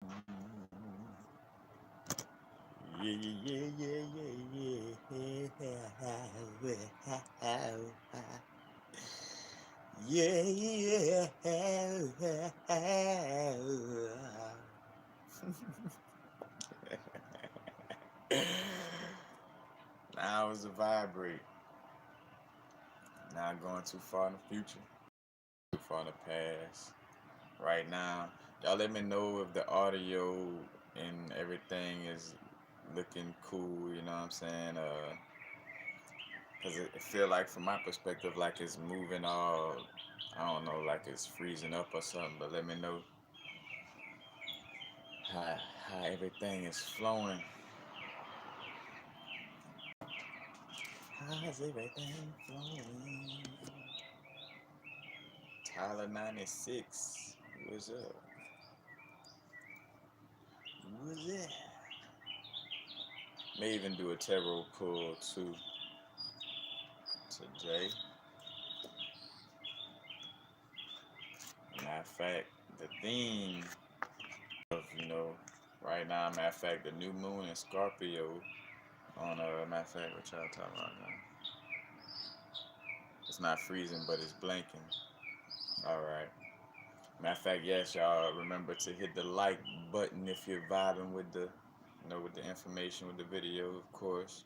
Yeah, yeah, yeah, yeah, yeah, yeah. Yeah, yeah. Now it's a vibrate. Not going too far in the future, too far in the past. Right now, y'all let me know if the audio and everything is looking cool. You know what I'm saying? Cause it feel like from my perspective, like it's moving all. I don't know, like it's freezing up or something. But let me know how how everything is flowing. How's everything flowing? Tyler 96. What's up? What's that? May even do a tarot pull too today. Matter of fact, the theme of, right now, matter of fact, the new moon in Scorpio on, matter of fact, what y'all talking about now? It's not freezing, but it's blinking. All right. Matter of fact, yes, y'all remember to hit the like button if you're vibing with with the information, with the video, of course.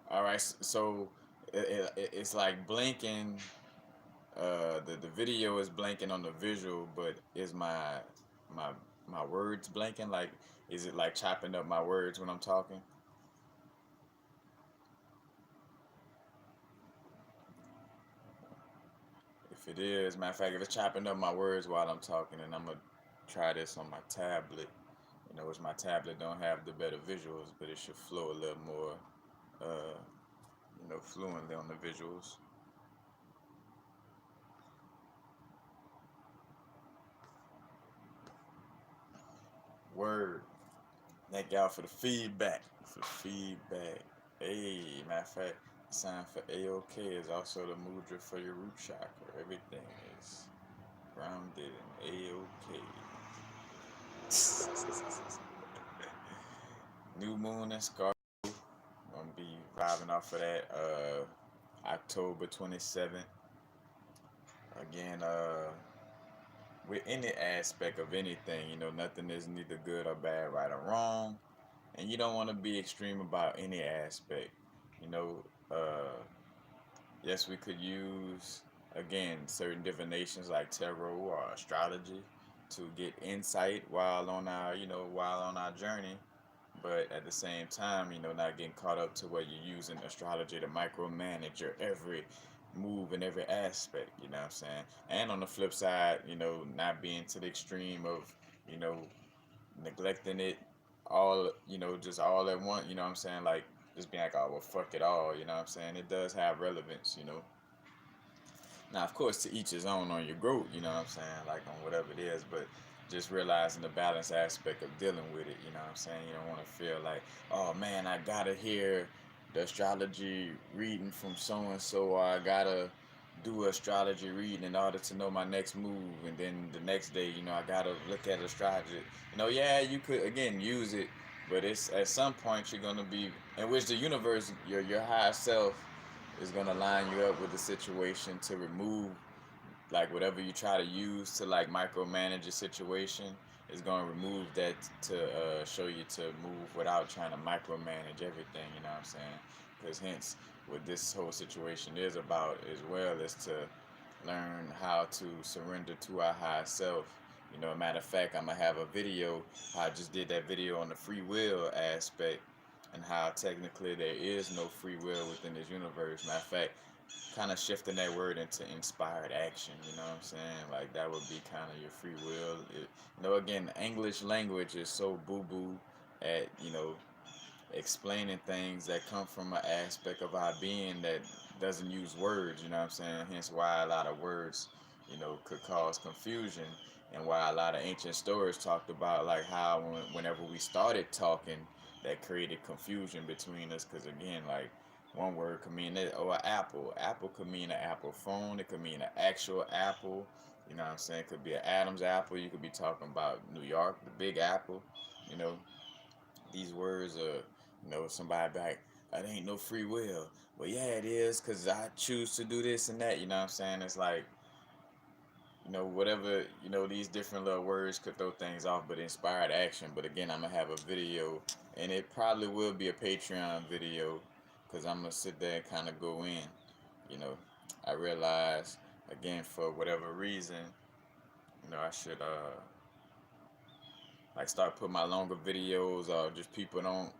All right, so it's like blinking. The video is blanking on the visual, but is my my words blanking? Like, is it like chopping up my words when I'm talking? If it is, matter of fact, if it's chopping up my words while I'm talking, and I'm gonna try this on my tablet. Which my tablet don't have the better visuals, but it should flow a little more, uh, fluently on the visuals. Word. Thank y'all for the feedback. For the feedback. Hey, matter of fact, the sign for AOK is also the mudra for your root chakra. Everything is grounded in AOK. New moon and Scorpio. Gonna be vibing off of that October 27th. Again, with any aspect of anything, nothing is neither good or bad, right or wrong. And you don't want to be extreme about any aspect. You know, uh, yes, we could use, again, certain divinations like tarot or astrology to get insight while on our journey. But at the same time, not getting caught up to where you're using astrology to micromanage your every move and every aspect, you know what I'm saying? And on the flip side, not being to the extreme of, you know, neglecting it all, just all at once, you know what I'm saying? Like, just being like, oh, well, fuck it all, you know what I'm saying? It does have relevance. Now, of course, to each his own on your growth, you know what I'm saying? Like, on whatever it is, but just realizing the balance aspect of dealing with it, you know what I'm saying? You don't want to feel like, oh man, I gotta hear the astrology reading from so and so, or I gotta do astrology reading in order to know my next move, and then the next day, I gotta look at astrology. Yeah, you could again use it, but it's at some point you're gonna be in which the universe, your higher self, is gonna line you up with the situation to remove like whatever you try to use to like micromanage a situation is gonna remove that to show you to move without trying to micromanage everything. You know what I'm saying? Because hence, what this whole situation is about as well is to learn how to surrender to our higher self. Matter of fact, I'm gonna have a video. I just did that video on the free will aspect and how technically there is no free will within this universe. Matter of fact, kind of shifting that word into inspired action. You know what I'm saying? Like that would be kind of your free will. Again, English language is so boo boo at explaining things that come from an aspect of our being that doesn't use words. You know what I'm saying? Hence why a lot of words, could cause confusion, and why a lot of ancient stories talked about like how whenever we started talking, that created confusion between us. Because again, like one word could mean it, or apple. Apple could mean an Apple phone. It could mean an actual apple. You know what I'm saying? It could be an Adam's apple. You could be talking about New York, the Big Apple. You know, these words are, somebody be like, it ain't no free will. Well, yeah, it is, because I choose to do this and that. You know what I'm saying? It's like, whatever, these different little words could throw things off, but inspired action. But again, I'm going to have a video, and it probably will be a Patreon video, because I'm going to sit there and kind of go in. You know, I realize, again, for whatever reason, I should, like, start putting my longer videos, or just people don't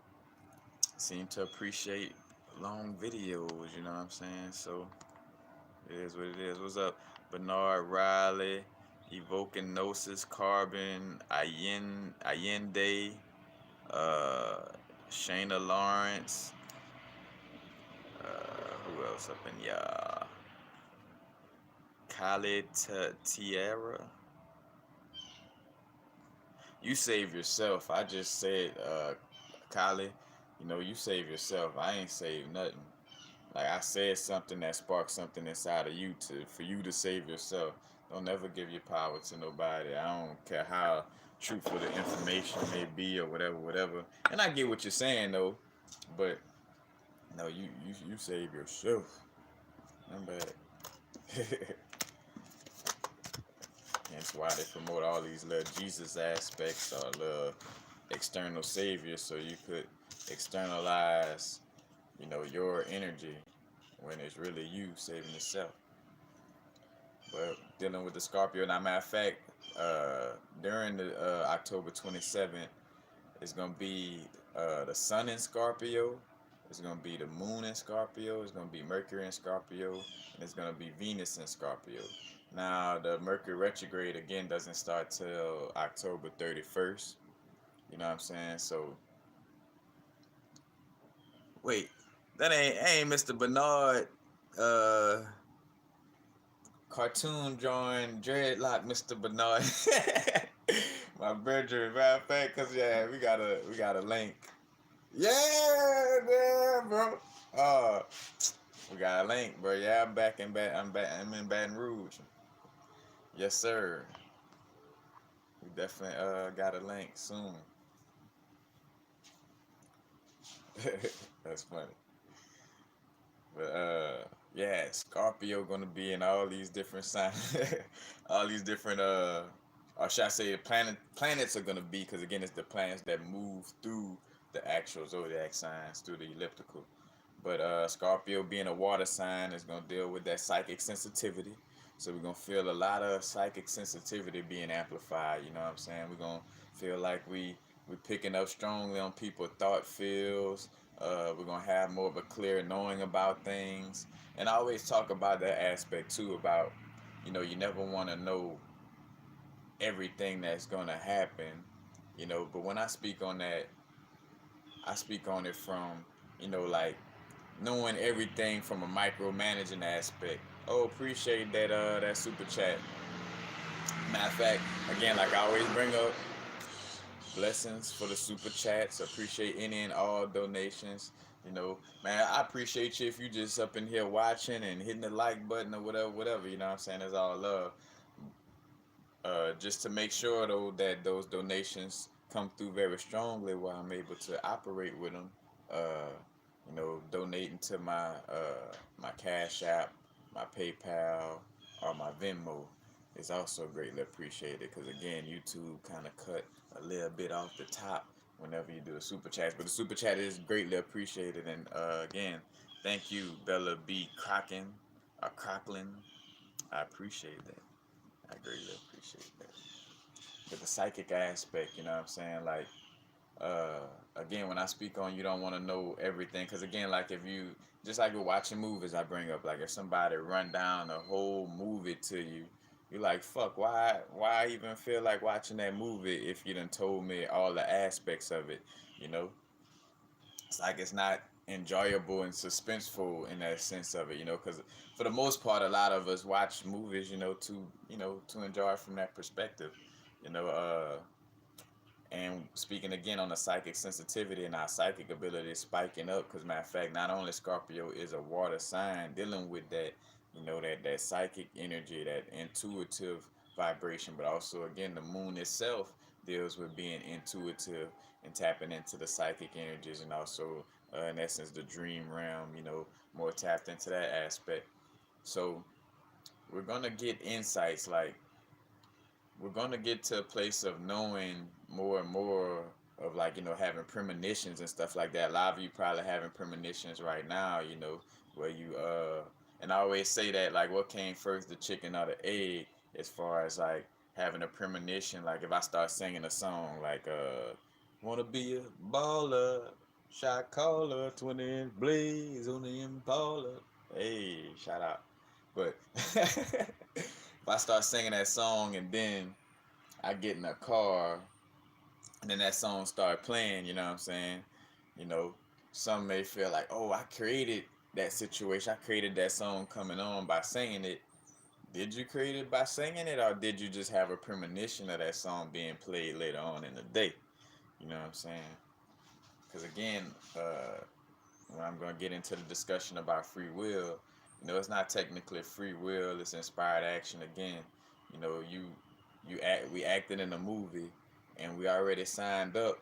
seem to appreciate long videos, you know what I'm saying? So, it is what it is. What's up? Bernard Riley, Evoking Gnosis, Carbon, Allende, uh, Shayna Lawrence, who else up in y'all? Khalid Tierra. You save yourself. I just said, Khalid, you save yourself. I ain't saved nothing. Like, I said something that sparked something inside of you for you to save yourself. Don't ever give your power to nobody. I don't care how truthful the information may be, or whatever. And I get what you're saying though, but no, you save yourself. Remember that. That's why they promote all these little Jesus aspects, or little external saviors, so you could externalize, your energy, when it's really you saving yourself. But dealing with the Scorpio, now matter of fact, during the October 27th, it's gonna be the Sun in Scorpio. It's gonna be the Moon in Scorpio. It's gonna be Mercury in Scorpio, and it's gonna be Venus in Scorpio. Now the Mercury retrograde again doesn't start till October 31st. You know what I'm saying? So wait, that ain't Mr. Bernard. Uh, Cartoon drawing dreadlock, Mr. Bernard. My brethren, matter of fact, cause yeah, we got a link. Yeah, bro. We got a link, bro. Yeah, I'm in Baton Rouge. Yes, sir. We definitely got a link soon. That's funny. But yeah, Scorpio gonna be in all these different signs, all these different or should I say, planets are gonna be, because again, it's the planets that move through the actual zodiac signs through the elliptical. But Scorpio being a water sign is gonna deal with that psychic sensitivity. So we're gonna feel a lot of psychic sensitivity being amplified. You know what I'm saying? We're gonna feel like we picking up strongly on people's thought fields. We're gonna have more of a clear knowing about things. And I always talk about that aspect too, about, you never want to know everything that's gonna happen, but when I speak on that, I speak on it from, like, knowing everything from a micromanaging aspect. Oh, appreciate that super chat. Matter of fact, again, like I always bring up, blessings for the super chats. Appreciate any and all donations. Man, I appreciate you if you just up in here watching and hitting the like button or whatever. You know what I'm saying? It's all love. Just to make sure though that those donations come through very strongly, while I'm able to operate with them. Donating to my Cash App, my PayPal, or my Venmo is also greatly appreciated, because again, YouTube kind of cut a little bit off the top whenever you do a super chat, but the super chat is greatly appreciated. And again, thank you, Bella B. Crocklin. I appreciate that. I greatly appreciate that. But the psychic aspect, you know what I'm saying? Like, uh, again, when I speak on, you don't want to know everything, because again, like, if you, just like with watching movies, I bring up, like, if somebody run down the whole movie to you, you're like, fuck, why even feel like watching that movie if you done told me all the aspects of it, you know? It's like it's not enjoyable and suspenseful in that sense of it, because for the most part, a lot of us watch movies, to enjoy from that perspective, you know. And speaking again on the psychic sensitivity and our psychic ability spiking up, because matter of fact, not only Scorpio is a water sign dealing with that, that psychic energy, that intuitive vibration, but also again the moon itself deals with being intuitive and tapping into the psychic energies, and also in essence the dream realm, more tapped into that aspect. So we're gonna get insights, like we're gonna get to a place of knowing more and more of, like, having premonitions and stuff like that. A lot of you probably having premonitions right now, where you and I always say that, like, what came first, the chicken or the egg, as far as like having a premonition. Like if I start singing a song like wanna be a baller, shot caller, 20-inch blaze on the Impala. Hey, shout out. But if I start singing that song and then I get in a car and then that song start playing, you know what I'm saying? You know, some may feel like, oh, I created that situation. I created that song coming on by singing it. Did you create it by singing it, or did you just have a premonition of that song being played later on in the day? You know what I'm saying? Because again, when I'm going to get into the discussion about free will, it's not technically free will, it's inspired action. Again, we acted in a movie and we already signed up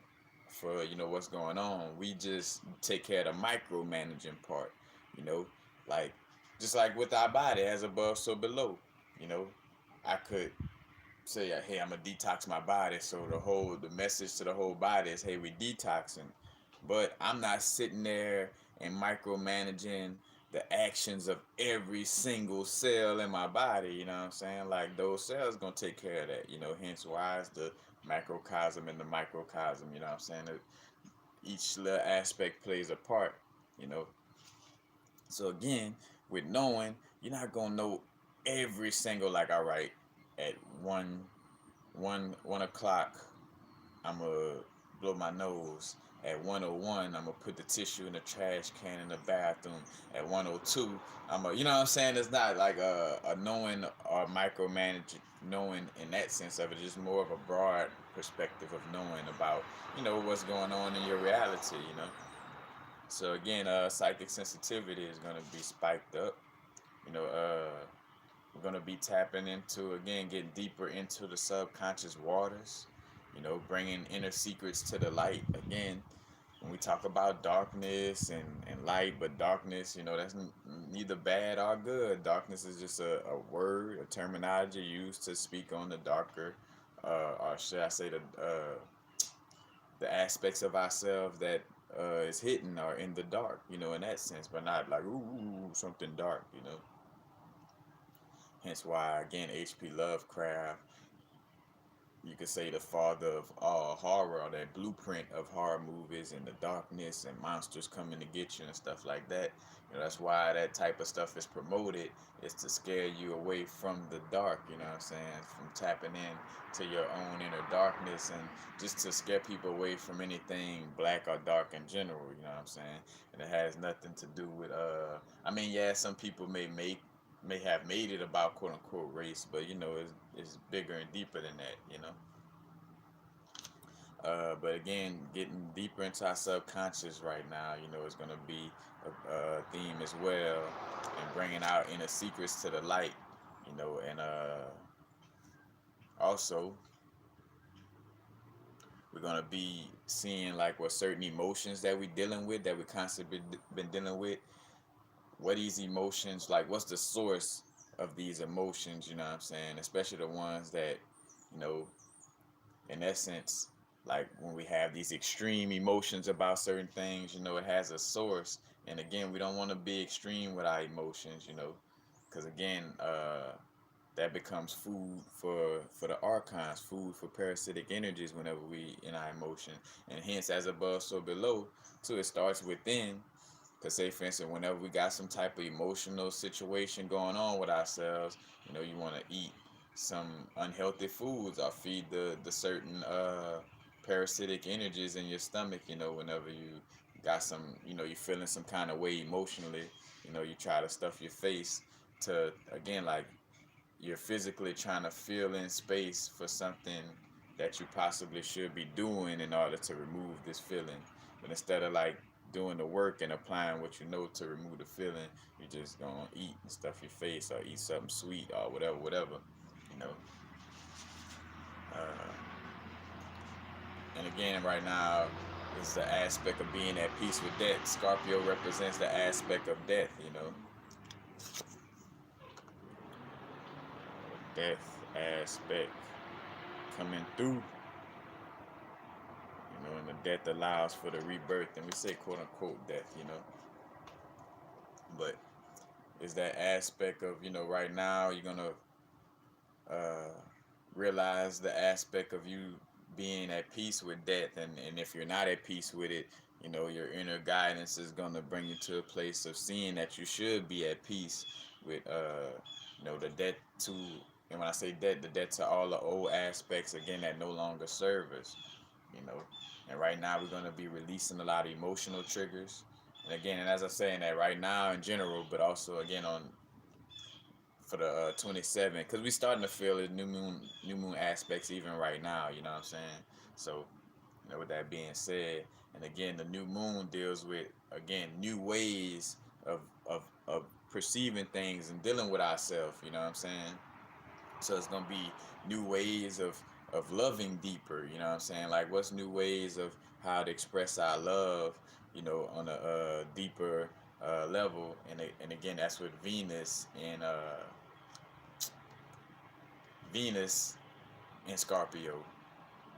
for what's going on. We just take care of the micromanaging part, you know like, just like with our body, as above so below. you know I could say, hey, I'm gonna detox my body, so the message to the whole body is, hey, we detoxing. But I'm not sitting there and micromanaging the actions of every single cell in my body. You know what I'm saying? Like, those cells gonna take care of that. Hence why it's the macrocosm and the microcosm. You know what I'm saying? Each little aspect plays a part. you know so again, with knowing, you're not gonna know every single, like, all right, at one o'clock, I'm gonna blow my nose. At 1:01, I'm gonna put the tissue in the trash can in the bathroom. At 1:02, I'm gonna, you know what I'm saying? It's not like a knowing or micromanaging knowing in that sense of it. Just more of a broad perspective of knowing about, what's going on in your reality. So again, psychic sensitivity is gonna be spiked up. You know, we're gonna be tapping into, again, getting deeper into the subconscious waters. Bringing inner secrets to the light. Again, when we talk about darkness and light, but darkness, that's neither bad or good. Darkness is just a word, a terminology used to speak on the darker, or should I say the aspects of ourselves that is hidden or in the dark. In that sense, but not like, ooh, something dark. Hence why, again, H.P. Lovecraft, you could say the father of all horror, or that blueprint of horror movies, and the darkness and monsters coming to get you and stuff like that. That's why that type of stuff is promoted, is to scare you away from the dark, you know what I'm saying? From tapping in to your own inner darkness, and just to scare people away from anything black or dark in general, you know what I'm saying? And it has nothing to do with, I mean, yeah, some people may have made it about quote unquote race, but it's bigger and deeper than that. But again, getting deeper into our subconscious right now, is going to be a theme as well, and bringing our inner secrets to the light. And also we're going to be seeing, like, what certain emotions that we dealing with, that we constantly been dealing with. What these emotions, like, what's the source of these emotions, you know what I'm saying? Especially the ones that, you know, in essence, like when we have these extreme emotions about certain things, it has a source. And again, we don't want to be extreme with our emotions, because again, that becomes food for the archons, food for parasitic energies whenever we in our emotion. And hence, as above, so below, too, it starts within. Because, say, for instance, whenever we got some type of emotional situation going on with ourselves, you want to eat some unhealthy foods, or feed the certain parasitic energies in your stomach. Whenever you got some, you're feeling some kind of way emotionally, you try to stuff your face to, again, like, you're physically trying to fill in space for something that you possibly should be doing in order to remove this feeling. But instead of like doing the work and applying what you know to remove the feeling, you're just gonna eat and stuff your face or eat something sweet or whatever, you know. Uh, and again, right now is the aspect of being at peace with death. Scorpio represents the aspect of death, you know. Death aspect coming through, you know, and the death allows for the rebirth, and we say quote unquote death, you know. But is that aspect of, you know, right now you're gonna uh, realize the aspect of you being at peace with death, and if you're not at peace with it, you know, your inner guidance is gonna bring you to a place of seeing that you should be at peace with you know, the debt to, and when I say debt, the debt to all the old aspects again that no longer serve us, you know. And right now we're gonna be releasing a lot of emotional triggers. And again, and as I'm saying that right now in general, but also again on for the 27, because we starting to feel the new moon aspects even right now, you know what I'm saying? So, you know, with that being said, and again, the new moon deals with again new ways of perceiving things and dealing with ourselves, you know what I'm saying? So it's gonna be new ways of loving deeper, you know what I'm saying? Like what's new ways of how to express our love, you know, on a deeper level. And again, that's with Venus in Scorpio,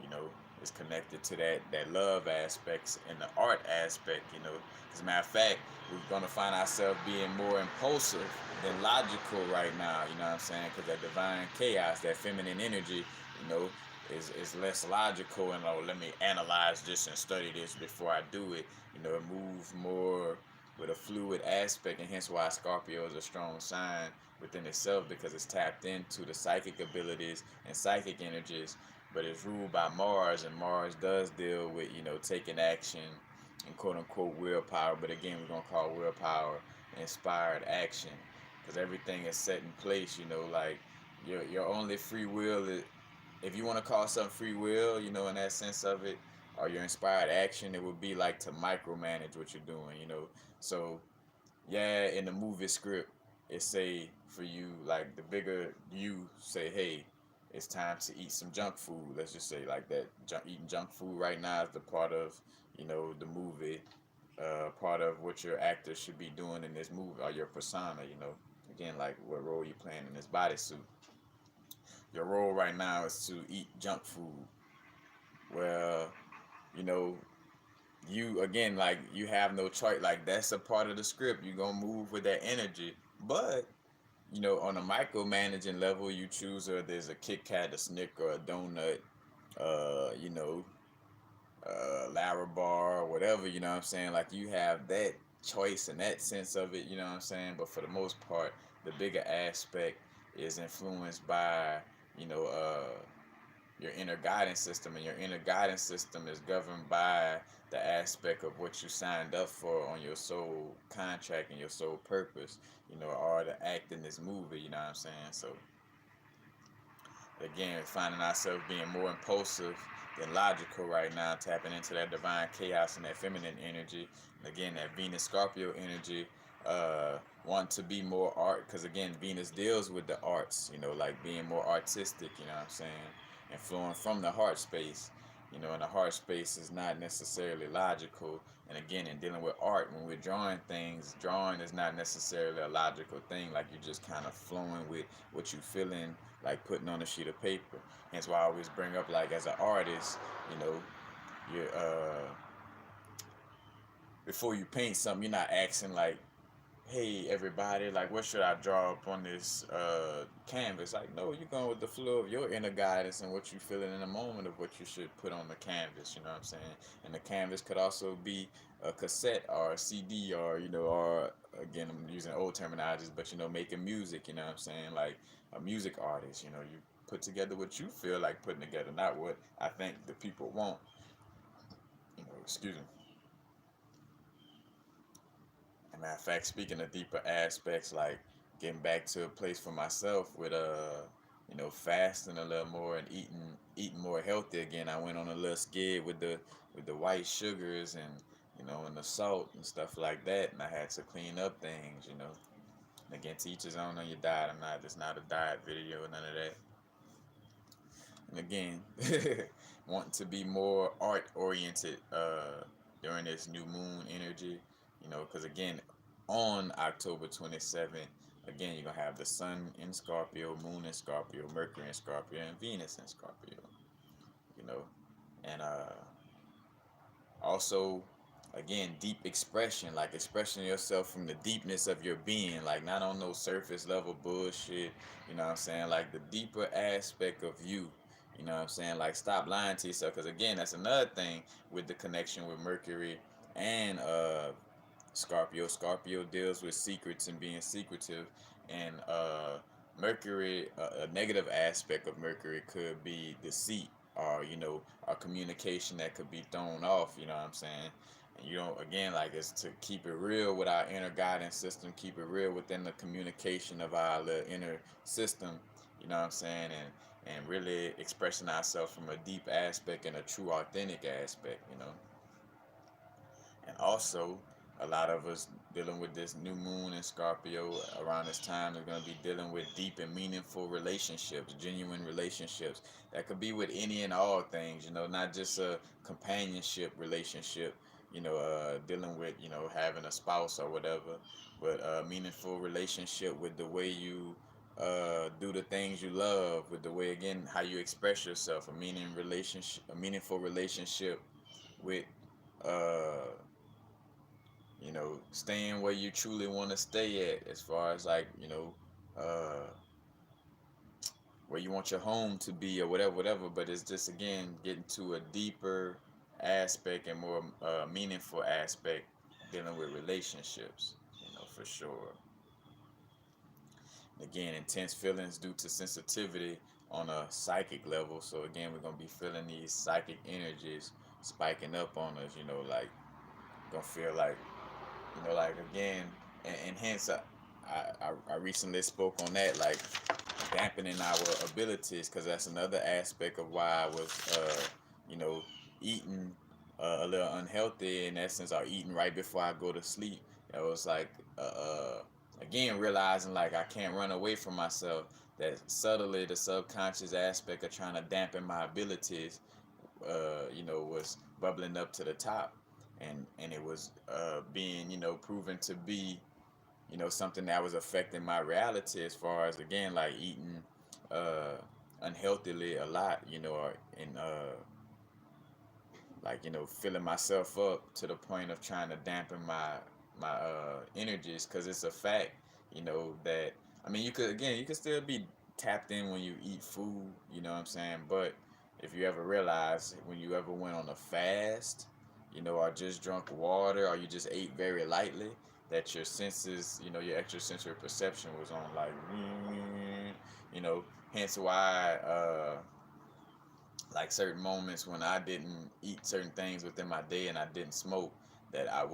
you know, is connected to that love aspects and the art aspect, you know. As a matter of fact, we're gonna find ourselves being more impulsive than logical right now, you know what I'm saying? Because that divine chaos, that feminine energy, you know, is less logical and, oh, let me analyze this and study this before I do it. You know, it moves more with a fluid aspect, and hence why Scorpio is a strong sign within itself, because it's tapped into the psychic abilities and psychic energies, but it's ruled by Mars, and Mars does deal with, you know, taking action and quote unquote willpower. But again, we're gonna call willpower inspired action, because everything is set in place. You know, like your only free will is, if you want to call something free will, you know, in that sense of it, or your inspired action, it would be like to micromanage what you're doing. You know, so yeah, in the movie script, it say for you, like the bigger you say, hey, it's time to eat some junk food. Let's just say like that. Eating junk food right now is the part of, you know, the movie, part of what your actor should be doing in this movie, or your persona. You know, again, like what role you playing in this bodysuit. Your role right now is to eat junk food. Well, you know, you again, like you have no choice. Like that's a part of the script. You're gonna move with that energy, but you know, on a micromanaging level, you choose there's a Kit Kat, a Snicker, a donut, you know, Larabar, or whatever. You know what I'm saying? Like you have that choice and that sense of it. You know what I'm saying? But for the most part, the bigger aspect is influenced by, you know, your inner guidance system, and your inner guidance system is governed by the aspect of what you signed up for on your soul contract and your soul purpose, you know, or to act in this movie, you know what I'm saying? So again, finding ourselves being more impulsive than logical right now, tapping into that divine chaos and that feminine energy, and again that Venus Scorpio energy, want to be more art, because again Venus deals with the arts, you know, like being more artistic, you know what I'm saying, and flowing from the heart space, you know, and the heart space is not necessarily logical. And again, in dealing with art, when we're drawing things, drawing is not necessarily a logical thing. Like you're just kind of flowing with what you feeling, like putting on a sheet of paper. Hence why I always bring up, like as an artist, you know, you're before you paint something, you're not asking like, hey everybody, like what should I draw up on this canvas? Like, no, you're going with the flow of your inner guidance and what you feeling in the moment of what you should put on the canvas, you know what I'm saying? And the canvas could also be a cassette or a CD, or, you know, or again I'm using old terminologies, but you know, making music, you know what I'm saying? Like a music artist, you know, you put together what you feel like putting together, not what I think the people want, you know, excuse me. As a matter of fact, speaking of deeper aspects, like getting back to a place for myself with fasting a little more and eating more healthy again. I went on a little skid with the white sugars and the salt and stuff like that, and I had to clean up things. And again, to each his own on your diet. It's not a diet video, none of that. And again, wanting to be more art oriented during this new moon energy, because again, on October 27th, again, you're gonna have the sun in Scorpio, moon in Scorpio, Mercury in Scorpio, and Venus in Scorpio, you know, and also, again, deep expression, like expressing yourself from the deepness of your being, like not on no surface level bullshit, like the deeper aspect of you, like stop lying to yourself, because again, that's another thing with the connection with Mercury and Scorpio deals with secrets and being secretive, and Mercury, a negative aspect of Mercury could be deceit, or a communication that could be thrown off. You know what I'm saying? And again, like, it's to keep it real with our inner guidance system, keep it real within the communication of our little inner system. You know what I'm saying? And really expressing ourselves from a deep aspect and a true authentic aspect. And also, a lot of us dealing with this new moon in Scorpio around this time are going to be dealing with deep and meaningful relationships, genuine relationships that could be with any and all things, not just a companionship relationship, dealing with, having a spouse or whatever, but a meaningful relationship with the way you do the things you love, with the way, again, how you express yourself, a meaningful relationship with uh staying where you truly want to stay at, as far as like, uh, where you want your home to be or whatever. But it's just, again, getting to a deeper aspect and more meaningful aspect dealing with relationships, for sure. Again, intense feelings due to sensitivity on a psychic level. So again, we're gonna be feeling these psychic energies spiking up on us. Like, gonna feel like, like, again, and hence I recently spoke on that, like dampening our abilities, because that's another aspect of why I was eating a little unhealthy in essence, or eating right before I go to sleep. It was like again, realizing like I can't run away from myself, that subtly the subconscious aspect of trying to dampen my abilities was bubbling up to the top, and it was being proven to be something that was affecting my reality, as far as, again, like eating uh unhealthily a lot, or in like, filling myself up to the point of trying to dampen my energies, because it's a fact, that, I mean, you could still be tapped in when you eat food, you know what I'm saying? But if you ever realize, when you ever went on a fast, or just drunk water, or you just ate very lightly, that your senses, your extrasensory perception was on, like, hence why like certain moments when I didn't eat certain things within my day and I didn't smoke, that I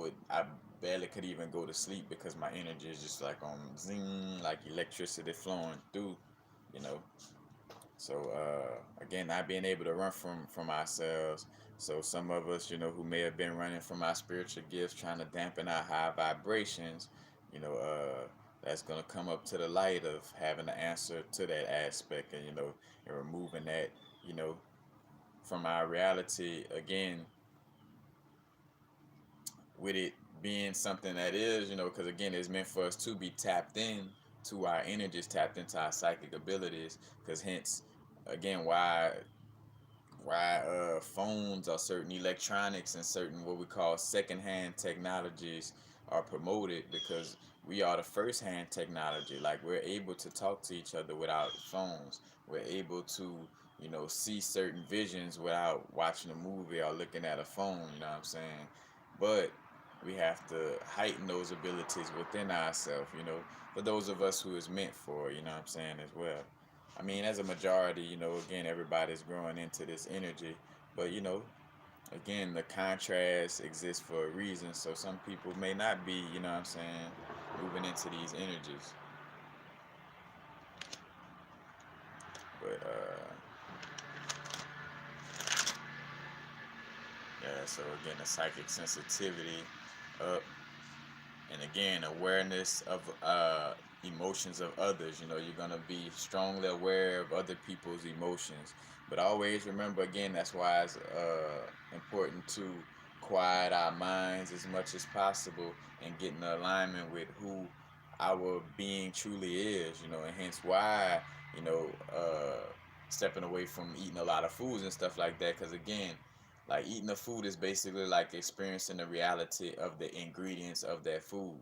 barely could even go to sleep, because my energy is just like on zing, like electricity flowing through, you know. So again, not being able to run from ourselves. So some of us, who may have been running from our spiritual gifts, trying to dampen our high vibrations, that's gonna come up to the light of having the answer to that aspect, and removing that, you know, from our reality, again, with it being something that is, because again, it's meant for us to be tapped in to our energies, tapped into our psychic abilities, because hence, again, why phones or certain electronics and certain what we call secondhand technologies are promoted, because we are the first hand technology. Like, we're able to talk to each other without phones. We're able to, see certain visions without watching a movie or looking at a phone, you know what I'm saying? But we have to heighten those abilities within ourselves, for those of us who is meant for, you know what I'm saying, as well. I mean, as a majority, again, everybody's growing into this energy, but again, the contrast exists for a reason. So some people may not be, you know what I'm saying, moving into these energies. But yeah. So again, the psychic sensitivity up, and again, awareness of emotions of others. You're gonna be strongly aware of other people's emotions, but always remember, again, that's why it's important to quiet our minds as much as possible and get in alignment with who our being truly is. And hence why you know uh, stepping away from eating a lot of foods and stuff like that, because again, like, eating the food is basically like experiencing the reality of the ingredients of that food.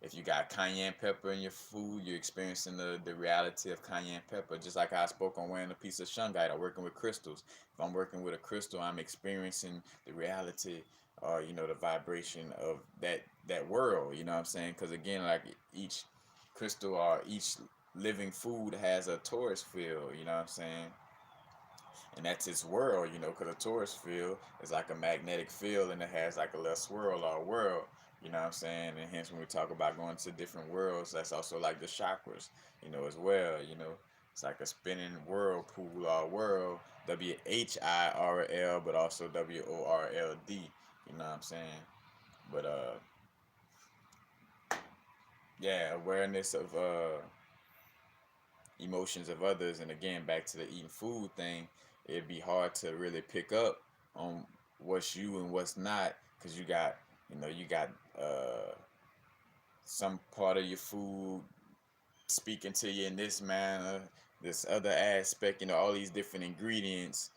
If you got cayenne pepper in your food, you're experiencing the reality of cayenne pepper. Just like I spoke on wearing a piece of shungite or working with crystals. If I'm working with a crystal, I'm experiencing the reality, or the vibration of that world. You know what I'm saying? Because again, like, each crystal or each living food has a torus field. You know what I'm saying? And that's its world, because a torus field is like a magnetic field, and it has like a little swirl or world, you know what I'm saying? And hence, when we talk about going to different worlds, that's also like the chakras, as well. It's like a spinning whirlpool or world, WHIRL, but also WORLD, you know what I'm saying? But yeah, awareness of emotions of others, and again, back to the eating food thing, it'd be hard to really pick up on what's you and what's not, because you got some part of your food speaking to you in this manner, this other aspect, all these different ingredients,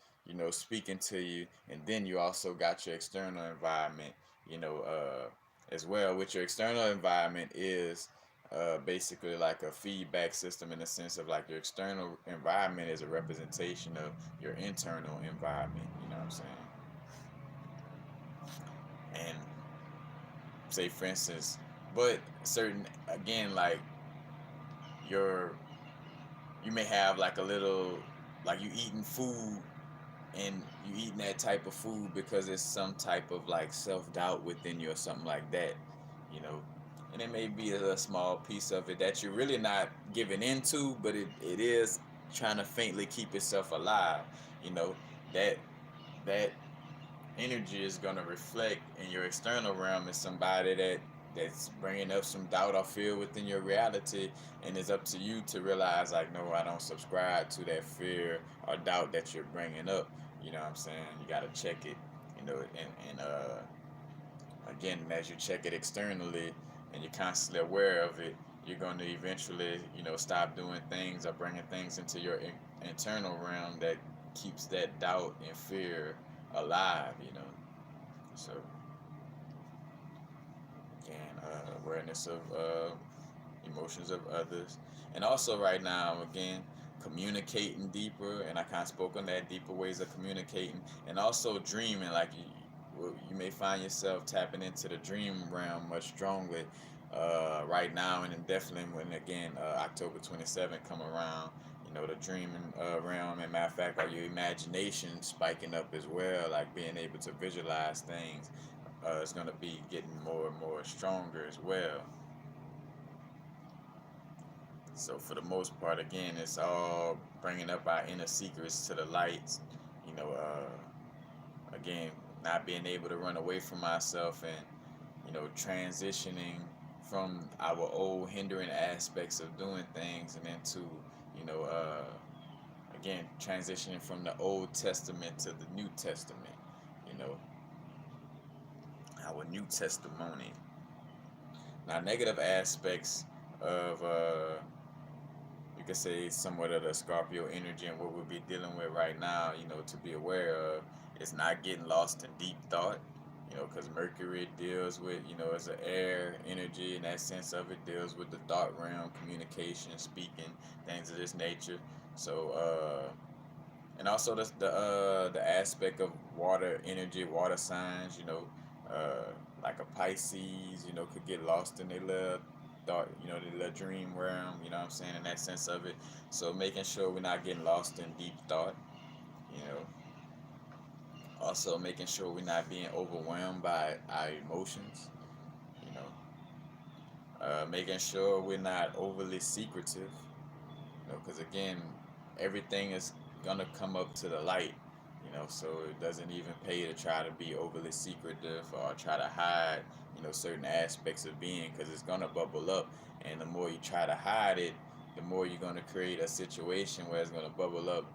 speaking to you, and then you also got your external environment, you know, uh, as well. Which your external environment is basically like a feedback system, in the sense of, like, your external environment is a representation of your internal environment. You know what I'm saying? And say, for instance, but certain, again, like, your you may have like a little, like, you eating food, and you eating that type of food because it's some type of like self-doubt within you or something like that, you know and it may be a small piece of it that you're really not giving into, but it is trying to faintly keep itself alive. you know that that energy is going to reflect in your external realm as somebody that's bringing up some doubt or fear within your reality, and it's up to you to realize, like, no, I don't subscribe to that fear or doubt that you're bringing up. You know what I'm saying? You got to check it. And again, as you check it externally and you're constantly aware of it, you're going to eventually, stop doing things or bringing things into your internal realm that keeps that doubt and fear alive. So, and awareness of emotions of others. And also, right now, again, communicating deeper, and I kind of spoke on that, deeper ways of communicating, and also dreaming. Like, you may find yourself tapping into the dream realm much strongly right now, and then definitely when, again, October 27th come around, the dreaming realm, and matter of fact, or your imagination spiking up as well, like being able to visualize things, is going to be getting more and more stronger as well. So for the most part, again, it's all bringing up our inner secrets to the lights. Again, not being able to run away from myself, and transitioning from our old hindering aspects of doing things, and into you know again, transitioning from the Old Testament to the New Testament. You know, our New Testimony. Now, negative aspects of you could say somewhat of the Scorpio energy, and what we'll be dealing with right now, to be aware of, is not getting lost in deep thought, because Mercury deals with, as an air energy, and that sense of it deals with the thought realm, communication, speaking, things of this nature. So, and also the aspect of water energy, water signs, uh, like a Pisces, could get lost in their little thought, their little dream realm, you know what I'm saying, in that sense of it. So making sure we're not getting lost in deep thought, you know. Also making sure we're not being overwhelmed by our emotions, you know. Making sure we're not overly secretive, because again, everything is gonna come up to the light, so it doesn't even pay to try to be overly secretive or try to hide, certain aspects of being, because it's gonna bubble up, and the more you try to hide it, the more you're gonna create a situation where it's gonna bubble up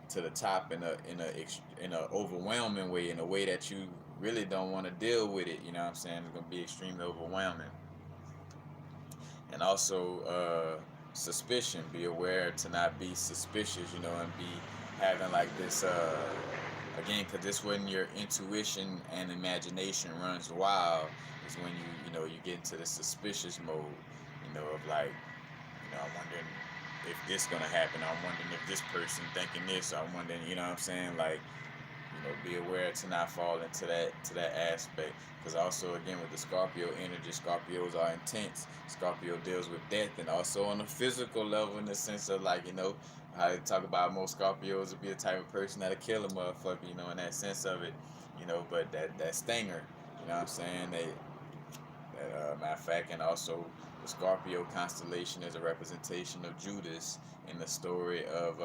to the top in a overwhelming way, in a way that you really don't want to deal with it. You know what I'm saying? It's gonna be extremely overwhelming. And also suspicion. Be aware to not be suspicious, and be having like this again, because this when your intuition and imagination runs wild is when you get into the suspicious mode, of like, I'm wondering if this gonna happen. I'm wondering if this person thinking this. I'm wondering, what I'm saying? Like, be aware to not fall into that aspect. Because also, again, with the Scorpio energy, Scorpios are intense. Scorpio deals with death, and also on a physical level, in the sense of like, how they talk about most Scorpios would be the type of person that'll kill a motherfucker, in that sense of it, but that stinger, what I'm saying? Matter of fact, and also the Scorpio constellation is a representation of Judas in the story of,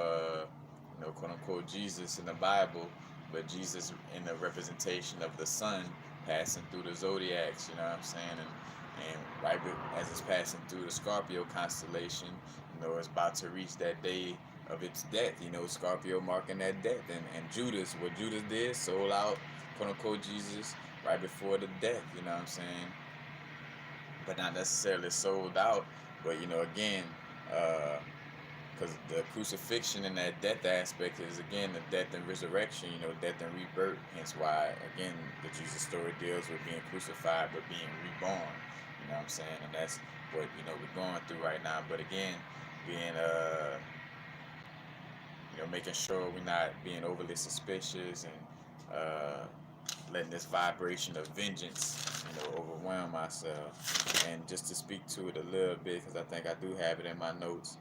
quote unquote, Jesus in the Bible, but Jesus in the representation of the sun passing through the zodiacs, you know what I'm saying? And right as it's passing through the Scorpio constellation, it's about to reach that day of its death, Scorpio marking that death. And Judas, what Judas did, sold out, quote unquote, Jesus right before the death, you know what I'm saying? But not necessarily sold out, but again, because the crucifixion and that death aspect is again the death and resurrection, death and rebirth. Hence why, again, the Jesus story deals with being crucified but being reborn. You know what I'm saying? And that's what we're going through right now. But again, being making sure we're not being overly suspicious and letting this vibration of vengeance, overwhelm ourselves. And just to speak to it a little bit, because I think I do have it in my notes,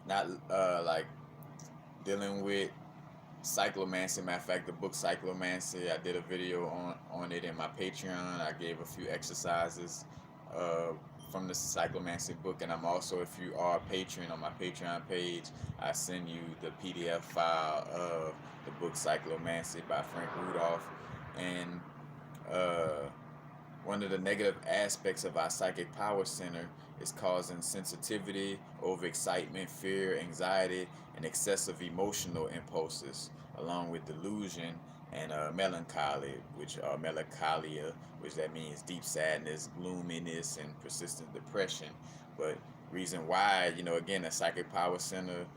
not like dealing with cyclomancy. Matter of fact, the book Cyclomancy, I did a video on it in my Patreon. I gave a few exercises from the Cyclomancy book, and I'm also, if you are a patron on my Patreon page, I send you the PDF file of the book Cyclomancy by Frank Rudolph. And one of the negative aspects of our psychic power center is causing sensitivity, overexcitement, fear, anxiety, and excessive emotional impulses, along with delusion and melancholy, melancholia, which that means deep sadness, gloominess, and persistent depression. But reason why, again, the psychic power center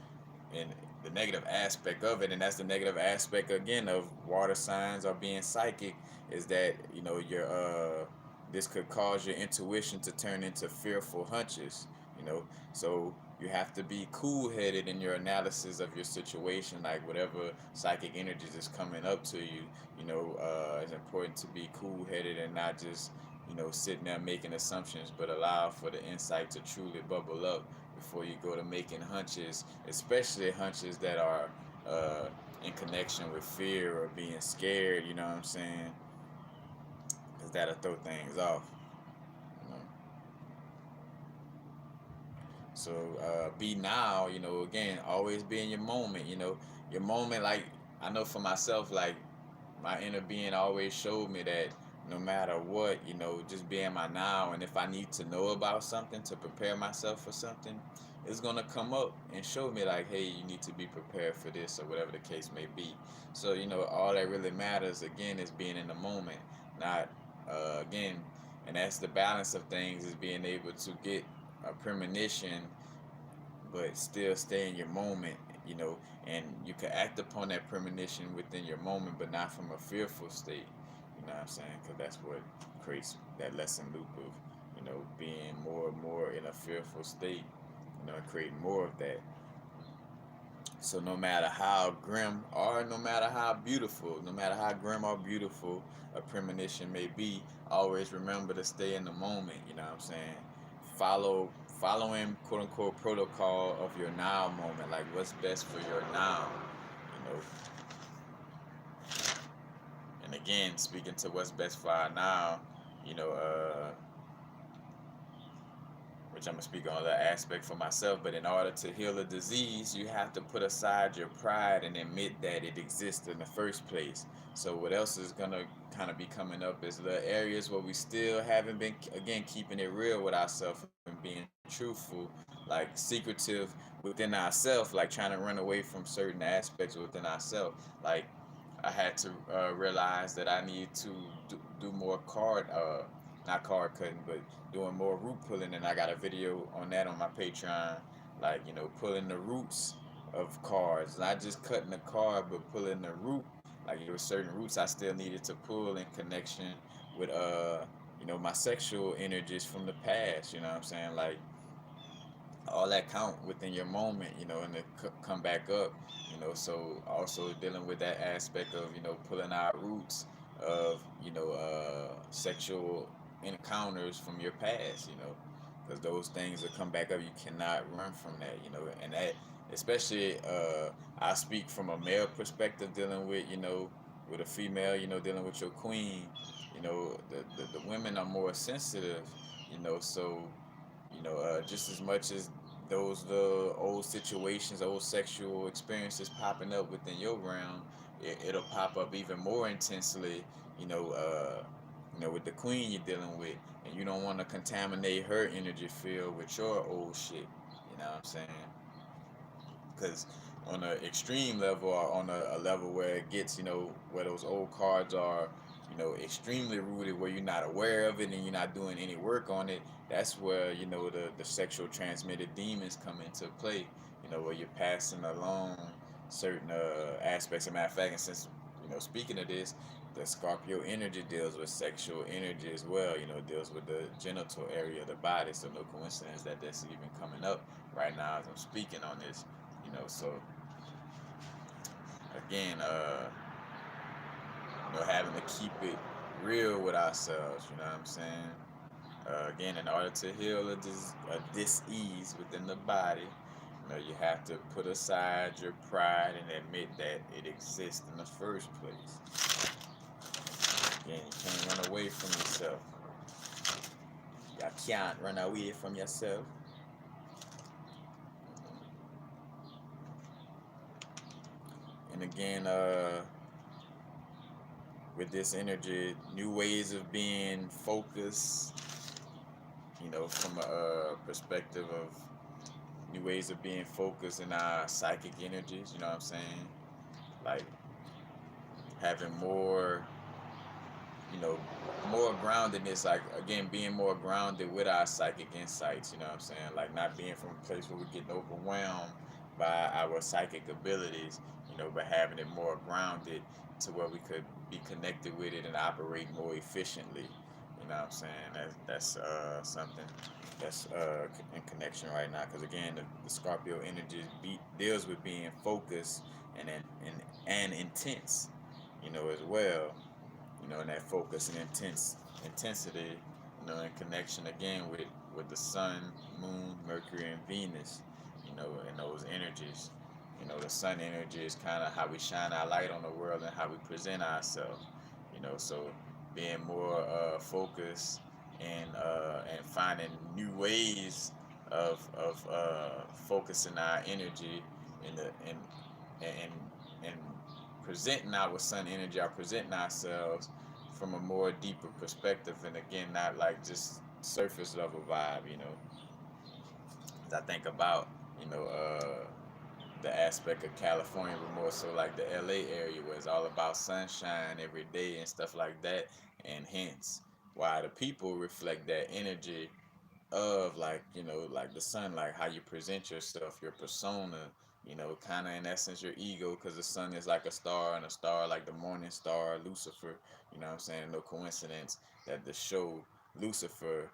and the negative aspect of it, and that's the negative aspect again of water signs or being psychic, is that your this could cause your intuition to turn into fearful hunches. So you have to be cool-headed in your analysis of your situation, like whatever psychic energies is coming up to you. It's important to be cool-headed and not just sitting there making assumptions, but allow for the insight to truly bubble up before you go to making hunches, especially hunches that are in connection with fear or being scared. You know what I'm saying? Because that'll throw things off. So be now, again, always be in your moment, your moment. Like, I know for myself, like, my inner being always showed me that no matter what, just be in my now. And if I need to know about something to prepare myself for something, it's going to come up and show me like, hey, you need to be prepared for this, or whatever the case may be. So, all that really matters, again, is being in the moment, not, again, and that's the balance of things, is being able to get a premonition but still stay in your moment, and you can act upon that premonition within your moment, but not from a fearful state. You know what I'm saying? Because that's what creates that lesson loop of, being more and more in a fearful state, and creating more of that. So no matter how grim or no matter how beautiful, no matter how grim or beautiful a premonition may be, always remember to stay in the moment. You know what I'm saying? Following quote unquote protocol of your now moment, like what's best for your now, you know. And again, speaking to what's best for our now, you know, which I'm gonna speak on the aspect for myself. But in order to heal a disease, you have to put aside your pride and admit that it exists in the first place. So what else is gonna kind of be coming up is the areas where we still haven't been, again, keeping it real with ourselves and being truthful, like secretive within ourselves, like trying to run away from certain aspects within ourselves. Like I had to realize that I need to do more card, not card cutting, but doing more root pulling. And I got a video on that on my Patreon, like, pulling the roots of cards, not just cutting the card, but pulling the root. Like there were certain roots I still needed to pull in connection with, my sexual energies from the past. You know what I'm saying? Like all that count within your moment, and to come back up, so also dealing with that aspect of, pulling out roots of, sexual encounters from your past, because those things will come back up. You cannot run from that, and that, especially, I speak from a male perspective, dealing with, with a female, dealing with your queen. The women are more sensitive, so just as much as those the old situations, old sexual experiences popping up within your realm, it'll pop up even more intensely, you know, uh, with the queen you're dealing with, and you don't want to contaminate her energy field with your old shit. You know what I'm saying? Because on an extreme level, or on a level where it gets, where those old cards are, extremely rooted, where you're not aware of it and you're not doing any work on it, that's where, the sexual transmitted demons come into play, where you're passing along certain aspects. Of matter of fact, and since, speaking of this, the Scorpio energy deals with sexual energy as well, deals with the genital area of the body. So no coincidence that that's even coming up right now as I'm speaking on this. So again, having to keep it real with ourselves. You know what I'm saying? Again, in order to heal a dis-ease within the body, you have to put aside your pride and admit that it exists in the first place. Again, you can't run away from yourself. You can't run away from yourself. And again, with this energy, new ways of being focused, from a perspective of new ways of being focused in our psychic energies, you know what I'm saying? Like having more, more groundedness, like again, being more grounded with our psychic insights, you know what I'm saying? Like not being from a place where we're getting overwhelmed by our psychic abilities, but having it more grounded to where we could be connected with it and operate more efficiently. You know what I'm saying? That's something that's in connection right now. Because again, the Scorpio energy deals with being focused and intense, as well. And that focus and intensity, in connection again with the sun, moon, Mercury, and Venus, and those energies. The sun energy is kind of how we shine our light on the world and how we present ourselves. So being more focused and finding new ways of focusing our energy in the and and presenting our sun energy, or presenting ourselves from a more deeper perspective, and again, not like just surface level vibe. As I think about, you know, uh, the aspect of California, but more so like the LA area where it's all about sunshine every day and stuff like that, and hence why the people reflect that energy of, like, like the sun, like how you present yourself, your persona, kind of in essence your ego, because the sun is like a star, and a star like the morning star, Lucifer. You know what I'm saying? No coincidence that the show Lucifer,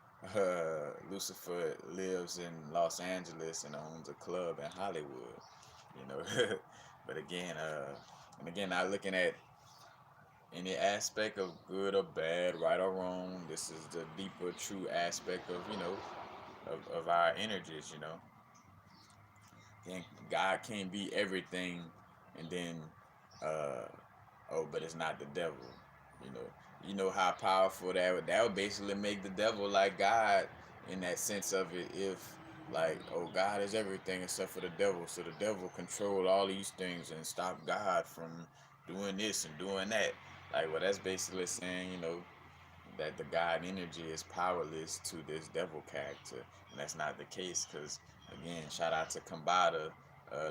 Lucifer lives in Los Angeles and owns a club in Hollywood. But again, and again, not looking at any aspect of good or bad, right or wrong. This is the deeper, true aspect of, of our energies. And God can't be everything, and then, uh, oh, but it's not the devil. You know, how powerful that would basically make the devil like God in that sense of it, if like, oh, God is everything except for the devil, so the devil control all these things and stop God from doing this and doing that. Like, well, that's basically saying, that the God energy is powerless to this devil character, and that's not the case. Because again, shout out to Kambada,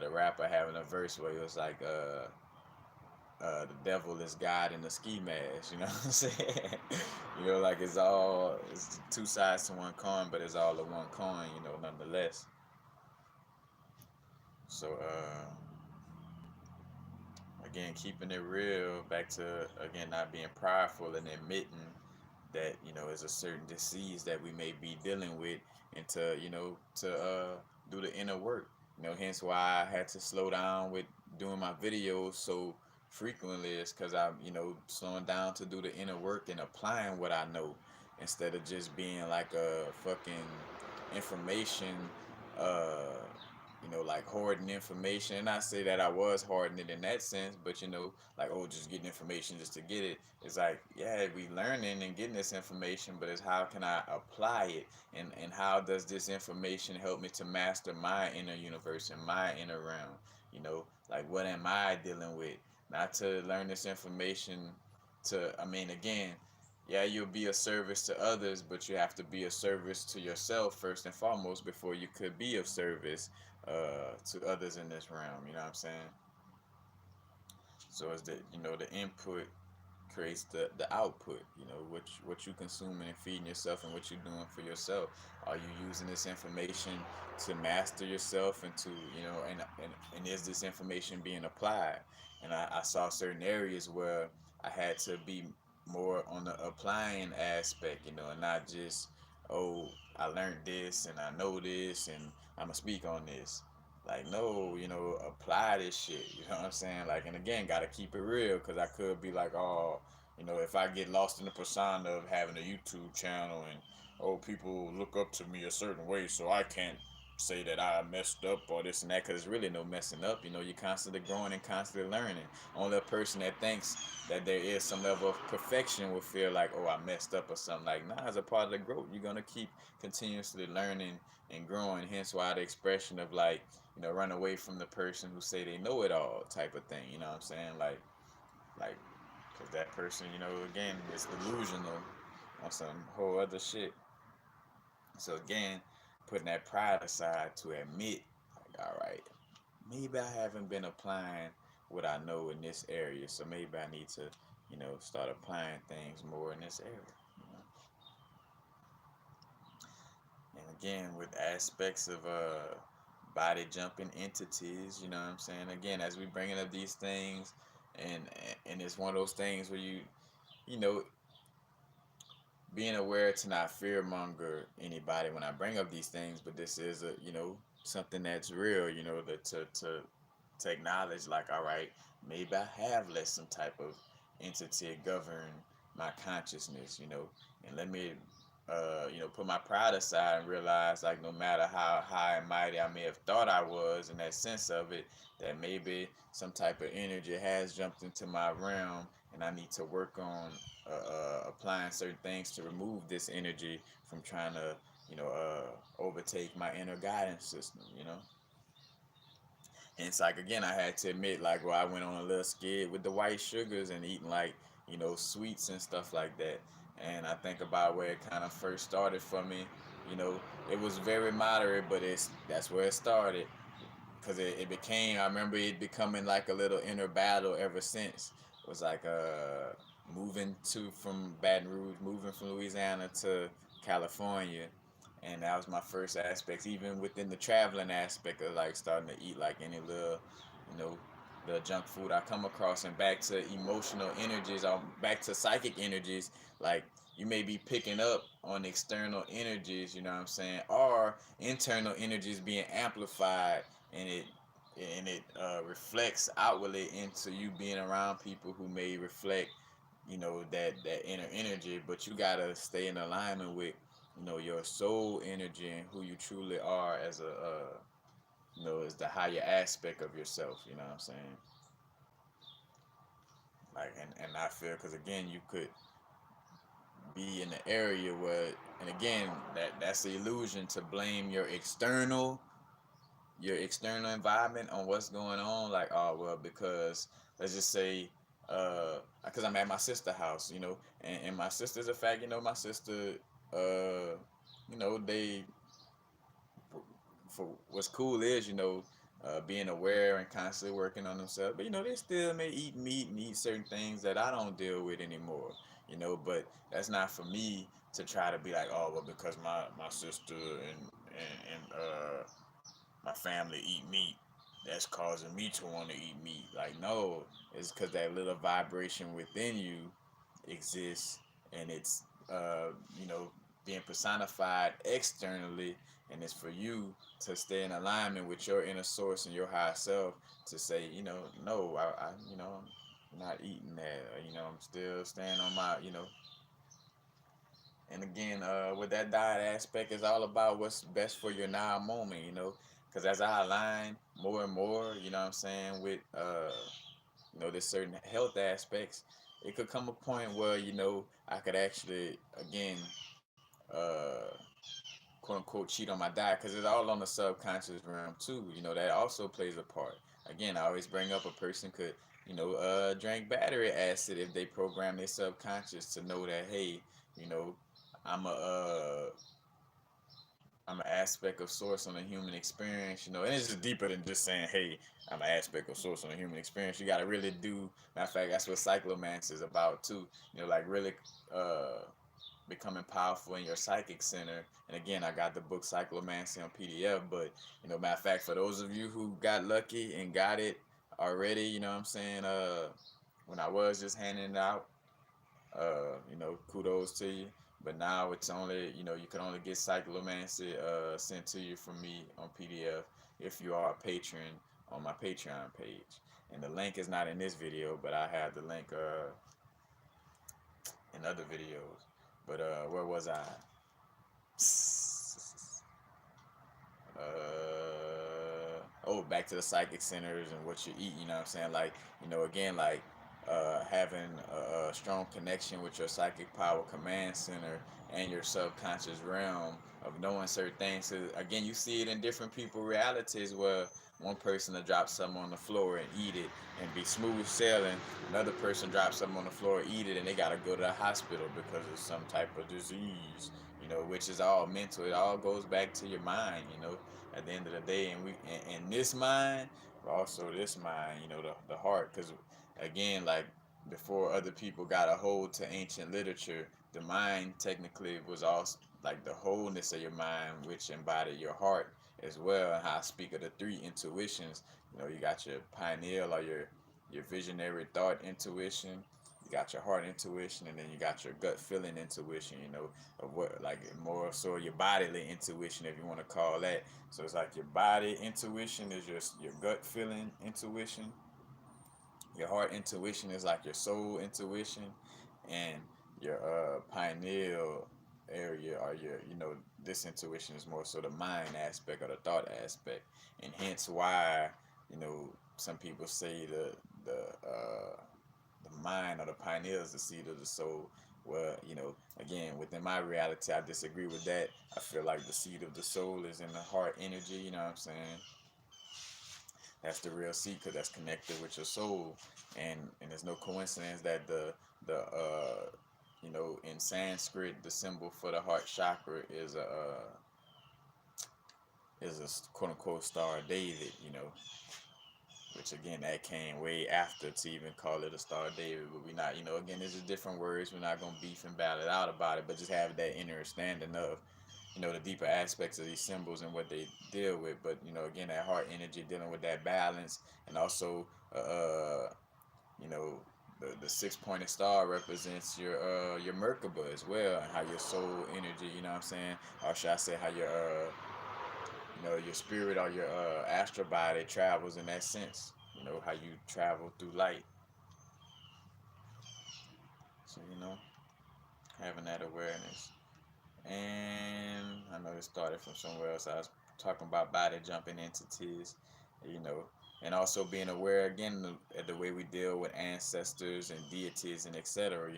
the rapper, having a verse where he was like, the devil is God in a ski mask. You know what I'm saying? Like it's two sides to one coin, but it's all of one coin. Nonetheless. So again, keeping it real, back to again not being prideful and admitting that is a certain disease that we may be dealing with, and to do the inner work. Hence why I had to slow down with doing my videos so frequently, is because I'm slowing down to do the inner work and applying what I know, instead of just being like a fucking information uh like hoarding information. And I say that I was hoarding it in that sense, but like, oh, just getting information just to get it. It's like, yeah, we learning and getting this information, but it's how can I apply it, and how does this information help me to master my inner universe and my inner realm? Like, what am I dealing with? Not to learn this information I mean, again, yeah, you'll be a service to others, but you have to be a service to yourself first and foremost before you could be of service to others in this realm. You know what I'm saying? So it's the input creates the output. What you consuming and feeding yourself, and what you're doing for yourself. Are you using this information to master yourself, and to and is this information being applied? And I saw certain areas where I had to be more on the applying aspect, and not just, oh, I learned this and I know this and I'm gonna speak on this. Like, no, apply this shit. You know what I'm saying? Like, and again, gotta keep it real, because I could be like, oh, if I get lost in the persona of having a YouTube channel, and oh, people look up to me a certain way, so I can't say that I messed up or this and that, because it's really no messing up. You're constantly growing and constantly learning. Only a person that thinks that there is some level of perfection will feel like, oh, I messed up or something. Like, nah, as a part of the growth, you're gonna keep continuously learning and growing. Hence why the expression of, like, run away from the person who say they know it all type of thing. You know what I'm saying? Like, because that person, again, is delusional on some whole other shit. So again, putting that pride aside to admit, like, all right, maybe I haven't been applying what I know in this area, so maybe I need to, start applying things more in this area. You know? And again, with aspects of body jumping entities, you know what I'm saying? Again, as we bringing up these things, and it's one of those things where you know being aware to not fearmonger anybody when I bring up these things, but this is a something that's real, to acknowledge, like, all right, maybe I have let some type of entity govern my consciousness, and let me put my pride aside and realize, like, no matter how high and mighty I may have thought I was in that sense of it, that maybe some type of energy has jumped into my realm, and I need to work on applying certain things to remove this energy from trying to, overtake my inner guidance system. And it's like, again, I had to admit, like, well, I went on a little skid with the white sugars and eating, like, sweets and stuff like that. And I think about where it kind of first started for me. You know, it was very moderate, but that's where it started. Because it became, I remember it becoming like a little inner battle ever since. It was like moving from Baton Rouge, moving from Louisiana to California, and that was my first aspects, even within the traveling aspect of, like, starting to eat like any little, you know, the junk food I come across, and back to emotional energies, or back to psychic energies. Like, you may be picking up on external energies, you know what I'm saying, or internal energies being amplified, and it reflects outwardly into you being around people who may reflect, that inner energy. But you gotta stay in alignment with, your soul energy, and who you truly are as as the higher aspect of yourself. You know what I'm saying? Like, and I feel, because again, you could be in the area where, and again, that's the illusion to blame your external environment on what's going on. Like, oh well, because let's just say, because I'm at my sister's house, and my sister's a fact, my sister, uh, they, for what's cool is, being aware and constantly working on themselves. But they still may eat meat and eat certain things that I don't deal with anymore. But that's not for me to try to be like, oh well, because my sister and my family eat meat, that's causing me to want to eat meat. Like, no, it's because that little vibration within you exists, and it's uh you know being personified externally, and it's for you to stay in alignment with your inner source and your higher self, to say, no, I'm not eating that. I'm still staying on my. And again, with that diet aspect, is all about what's best for your now moment, because as I align more and more, what I'm saying, with there's certain health aspects, it could come a point where, I could actually, again, uh, quote unquote, cheat on my diet, because it's all on the subconscious realm too. That also plays a part. Again, I always bring up, a person could, drink battery acid if they program their subconscious to know that, hey, you know, I'm a I'm an aspect of source on the human experience, and it's just deeper than just saying, hey, I'm an aspect of source on the human experience. You got to really do, matter of fact, that's what cyclomance is about too. Like really uh, becoming powerful in your psychic center. And again, I got the book Cyclomancy on PDF, but, matter of fact, for those of you who got lucky and got it already, what I'm saying, when I was just handing it out, kudos to you. But now it's only, you can only get Cyclomancy sent to you from me on PDF if you are a patron on my Patreon page. And the link is not in this video, but I have the link in other videos. But where was I? Back to the psychic centers and what you eat. What I'm saying, like, again, like, having a strong connection with your psychic power command center and your subconscious realm of knowing certain things. So again, you see it in different people realities, where one person will drop something on the floor and eat it and be smooth sailing. Another person drops something on the floor, eat it, and they got to go to the hospital because of some type of disease, which is all mental. It all goes back to your mind, at the end of the day. And and this mind, but also this mind, the heart. Because again, like, before other people got a hold to ancient literature, the mind technically was also like the wholeness of your mind, which embodied your heart as well. And how I speak of the three intuitions, you got your pineal, or your visionary thought intuition, you got your heart intuition, and then you got your gut feeling intuition, of what, like, more so your bodily intuition, if you want to call that. So it's like your body intuition is your gut feeling intuition. Your heart intuition is like your soul intuition, and your pineal area, or your, this intuition is more so the mind aspect or the thought aspect. And hence why, some people say the mind or the pineal is the seat of the soul. Well, again, within my reality, I disagree with that. I feel like the seat of the soul is in the heart energy. What I'm saying? That's the real seat, because that's connected with your soul. And there's no coincidence that in Sanskrit, the symbol for the heart chakra is a quote unquote Star of David. Which again, that came way after to even call it a Star of David. But we not, again, there's just different words. We're not gonna beef and battle it out about it, but just have that inner understanding of, the deeper aspects of these symbols and what they deal with. But again, that heart energy dealing with that balance, and also, you know, the six-pointed star represents your Merkaba as well, and how your soul energy, what I'm saying, or should I say, how your spirit or your astral body travels in that sense. How you travel through light. So having that awareness. And I know it started from somewhere else. I was talking about body jumping entities. You know, And also being aware again of the way we deal with ancestors and deities and etc.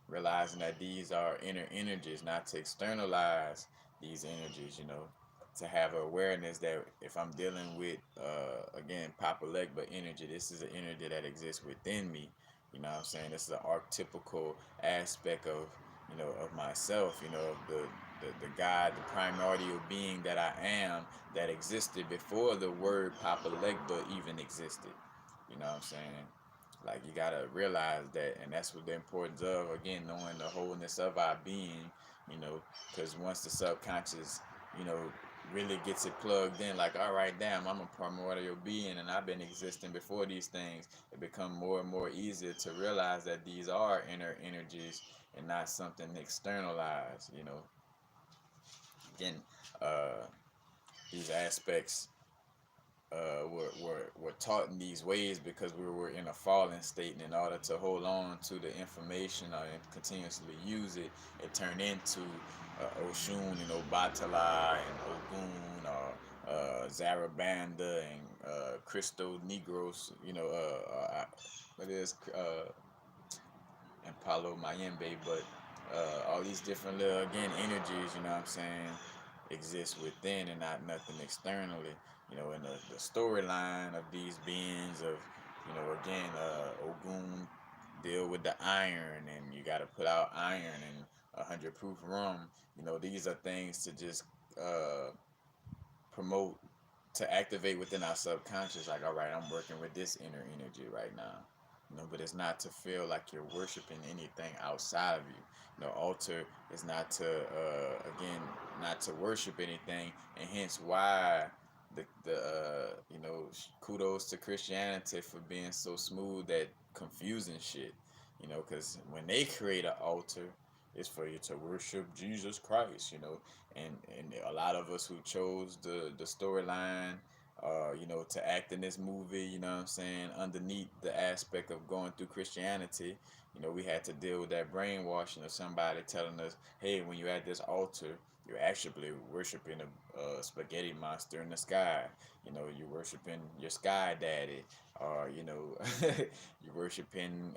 Realizing that these are inner energies, not to externalize these energies. To have awareness that if I'm dealing with again pop elect but energy, this is an energy that exists within me. What I'm saying? This is an archetypical aspect of of myself. Of the God, the primordial being that I am, that existed before the word Papa Legba even existed. What I'm saying? Like you gotta realize that, and that's what the importance of again knowing the wholeness of our being. Because once the subconscious, you know, really gets it plugged in, like all right, damn, I'm a primordial being, and I've been existing before these things. It becomes more and more easier to realize that these are inner energies and not something externalized. Again, uh, these aspects were taught in these ways because we were in a fallen state, and in order to hold on to the information and continuously use it, it turned into Oshun and Obatala and Ogun or Zarabanda and Cristo Negros, what is and Paulo Mayembe, but all these different little again energies, what I'm saying, exist within and not nothing externally. In the storyline of these beings of, again, Ogun deal with the iron, and you got to put out iron and 100 proof rum. These are things to just promote, to activate within our subconscious, like all right, I'm working with this inner energy right now. But it's not to feel like you're worshiping anything outside of you. Altar is not to again, not to worship anything, and hence why the kudos to Christianity for being so smooth at confusing shit. Because when they create an altar, it's for you to worship Jesus Christ. And a lot of us who chose the storyline, to act in this movie, what I'm saying, underneath the aspect of going through Christianity, we had to deal with that brainwashing of somebody telling us, hey, when you're at this altar, you're actually worshiping a spaghetti monster in the sky. You're worshiping your sky daddy, or you're worshiping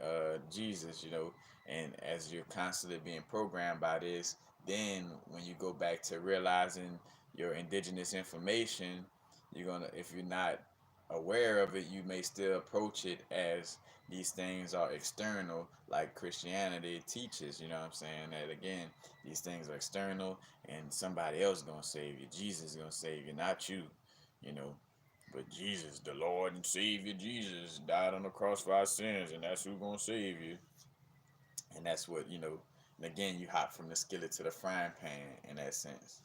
Jesus. And as you're constantly being programmed by this, then when you go back to realizing your indigenous information, you're gonna, if you're not aware of it, you may still approach it as these things are external, like Christianity teaches. What I'm saying? That again, these things are external, and somebody else gonna save you. Jesus is gonna save you, not you. You know, but Jesus, the Lord and Savior Jesus, died on the cross for our sins, and that's who gonna save you. And that's what And again, you hop from the skillet to the frying pan in that sense.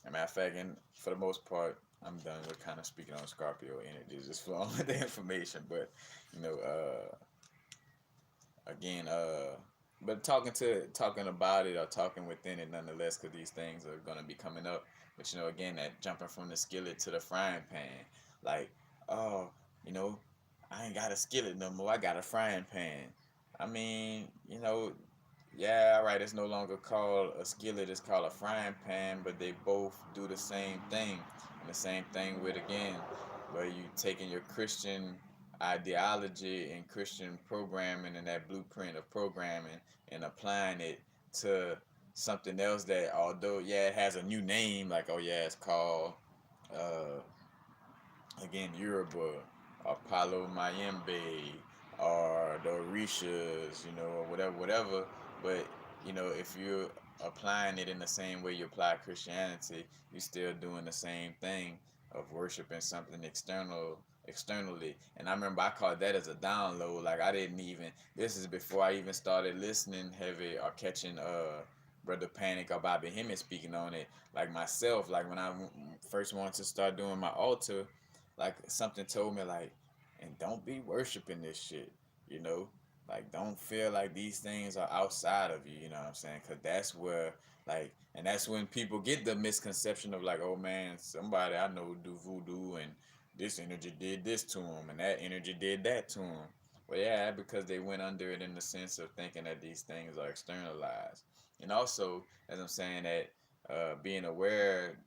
As a matter of fact, and for the most part, I'm done with kind of speaking on Scorpio energy, just flowing with the information. But you know, again, but talking about it or talking within it nonetheless, because these things are gonna be coming up. But again, that jumping from the skillet to the frying pan, like, oh, you know, I ain't got a skillet no more. I got a frying pan. I mean, yeah, all right. It's no longer called a skillet. It's called a frying pan, but they both do the same thing. And the same thing with again, where you taking your Christian ideology and Christian programming and that blueprint of programming and applying it to something else that, although yeah, it has a new name, like oh yeah, it's called uh, again Yoruba or Palo Mayembe or the Orishas, or whatever. But if you're applying it in the same way you apply Christianity, you're still doing the same thing of worshiping something externally. And I remember I called that as a download. Like I didn't even. This is before I even started listening heavy or catching Brother Panic or Bobby Hemmett speaking on it. Like myself, like when I first wanted to start doing my altar, like something told me like, and don't be worshiping this shit, you know, like don't feel like these things are outside of you, you know what I'm saying? Because that's where like, and that's when people get the misconception of like, oh man, somebody I know do voodoo and this energy did this to him and that energy did that to him. Well, yeah, because they went under it in the sense of thinking that these things are externalized. And also, as I'm saying, that being aware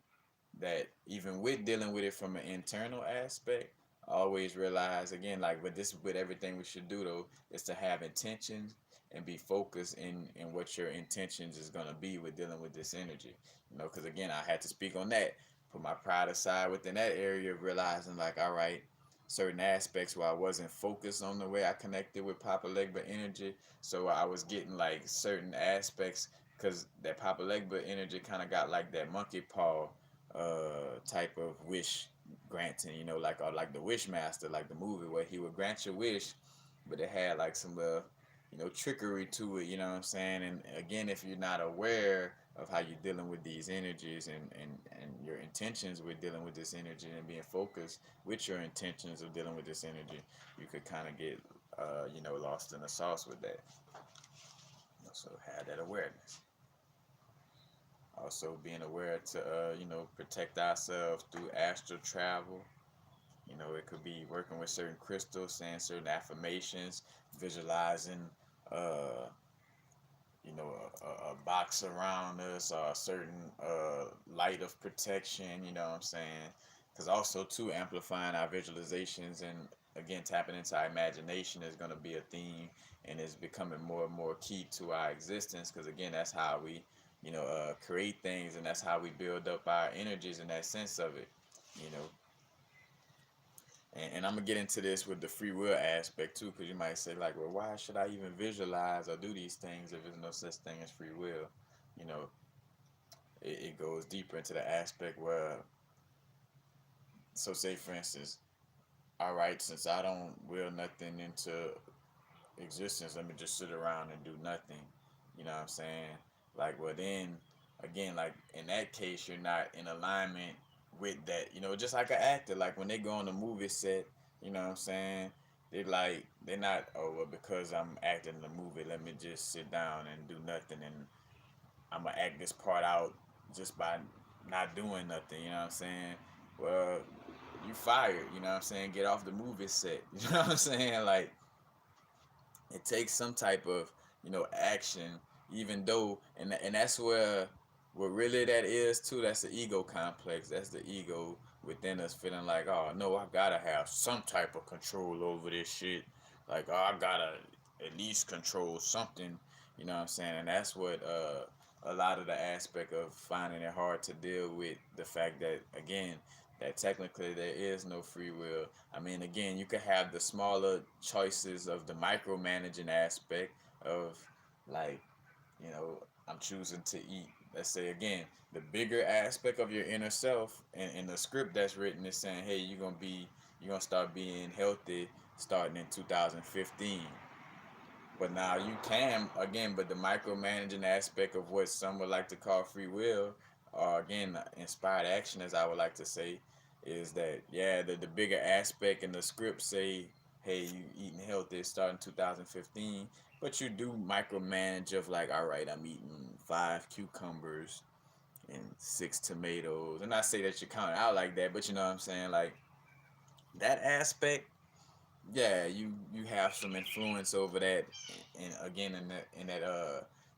that even with dealing with it from an internal aspect, I always realize again, like, but this with everything we should do though, is to have intentions and be focused in what your intentions is gonna be with dealing with this energy. Because again, I had to speak on that, put my pride aside within that area, of realizing like, all right, certain aspects where I wasn't focused on the way I connected with Papa Legba energy, so I was getting like certain aspects because that Papa Legba energy kind of got like that monkey paw type of wish granting, like the wish master, like the movie where he would grant your wish, but it had like some trickery to it, you know what I'm saying? And again, if you're not aware of how you're dealing with these energies and your intentions with dealing with this energy and being focused with your intentions of dealing with this energy, you could kind of get lost in the sauce with that. So have that awareness. Also being aware to protect ourselves through astral travel. It could be working with certain crystals, saying certain affirmations, visualizing uh a box around us or a certain light of protection, you know what I'm saying? Because also too, amplifying our visualizations and again tapping into our imagination is going to be a theme, and is becoming more and more key to our existence, because again, that's how we create things, and that's how we build up our energies in that sense of it, you know and I'm gonna get into this with the free will aspect too, because you might say like, well, why should I even visualize or do these things if there's no such thing as free will? You know, it goes deeper into the aspect where, so say for instance, all right, since I don't will nothing into existence, let me just sit around and do nothing. You know what I'm saying? Like, well, then again, like in that case, you're not in alignment with that. Just like an actor, like when they go on a movie set, you know what I'm saying? They're not, oh well, because I'm acting in the movie, let me just sit down and do nothing, and I'm gonna act this part out just by not doing nothing. You know what I'm saying? Well, you fired. You know what I'm saying? Get off the movie set. You know what I'm saying? Like, it takes some type of action, even though, and that's where what really that is too. That's the ego complex. That's the ego within us feeling like, oh no, I gotta have some type of control over this shit. Like, oh, I gotta at least control something. You know what I'm saying? And that's what a lot of the aspect of finding it hard to deal with the fact that, again, that technically there is no free will. I mean, again, you could have the smaller choices of the micromanaging aspect of, like, I'm choosing to eat. Let's say again, the bigger aspect of your inner self and the script that's written is saying, hey, you're gonna start being healthy starting in 2015. But now you can again, but the micromanaging aspect of what some would like to call free will, or again inspired action, as I would like to say, is that yeah, the bigger aspect in the script say, hey, you eating healthy starting 2015, but you do micromanage of like, all right, I'm eating 5 cucumbers and 6 tomatoes, and I say that you count it out like that, but you know what I'm saying, like that aspect, yeah, you have some influence over that, and again in that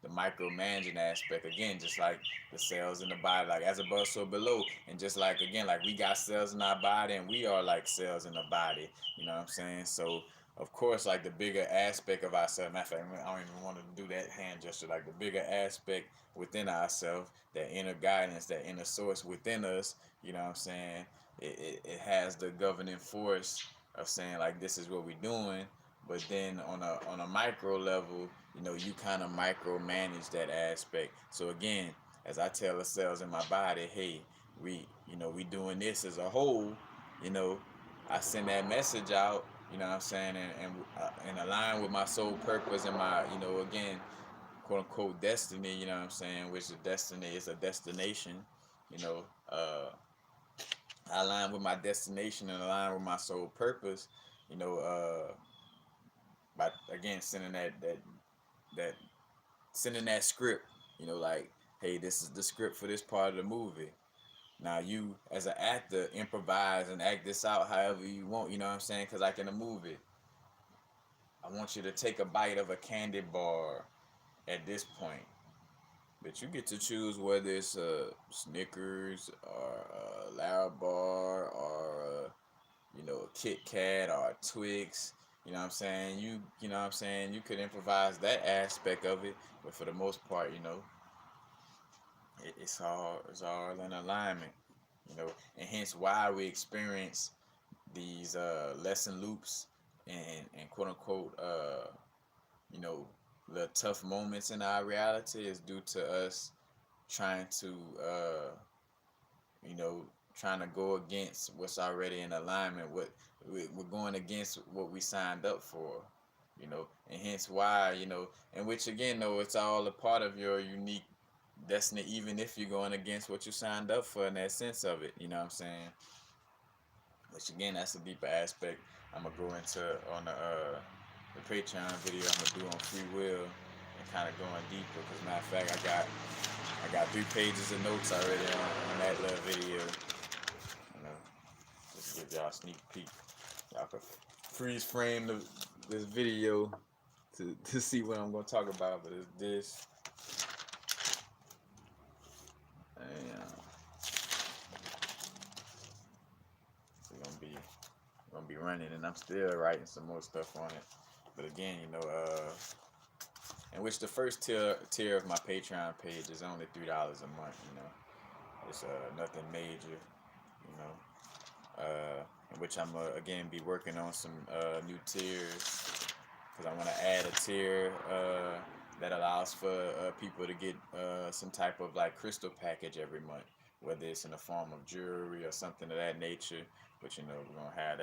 the micromanaging aspect, again, just like the cells in the body, like as above so below, and just like again, like we got cells in our body and we are like cells in the body, you know what I'm saying? So of course, like the bigger aspect of ourselves, matter of fact, I don't even want to do that hand gesture, like the bigger aspect within ourselves, that inner guidance, that inner source within us, you know what I'm saying, it has the governing force of saying like, this is what we're doing. But then on a micro level, you kind of micromanage that aspect. So again, as I tell the cells in my body, hey, we doing this as a whole, you know I send that message out, you know what I'm saying, and align with my soul purpose and my, again, quote unquote destiny, you know what I'm saying, which the destiny is a destination, you know I align with my destination and align with my soul purpose, you know, by again that sending that script, like, hey, this is the script for this part of the movie. Now you, as an actor, improvise and act this out however you want, you know what I'm saying? Because like in a movie, I want you to take a bite of a candy bar at this point. But you get to choose whether it's a Snickers or a Loud Bar or a Kit Kat or a Twix. You know what I'm saying? You know what I'm saying? You could improvise that aspect of it, but for the most part, it's all in alignment. And hence why we experience these lesson loops and quote unquote you know the tough moments in our reality is due to us trying to you know trying to go against what's already in alignment. We're going against what we signed up for. And hence why, and which again, though, it's all a part of your unique destiny, even if you're going against what you signed up for in that sense of it. You know what I'm saying? Which again, that's a deeper aspect I'm gonna go into on the Patreon video I'm gonna do on free will and kind of going deeper. Because matter of fact, I got 3 pages of notes already on that little video. Just to give y'all a sneak peek. Y'all can freeze frame this video to see what I'm gonna talk about. But it's this, and we're gonna be running, and I'm still writing some more stuff on it. But again, in which the first tier of my Patreon page is only $3 a month. It's nothing major. You know, in which I'm again be working on some new tiers because I want to add a tier that allows for people to get some type of like crystal package every month, whether it's in the form of jewelry or something of that nature. But we're gonna have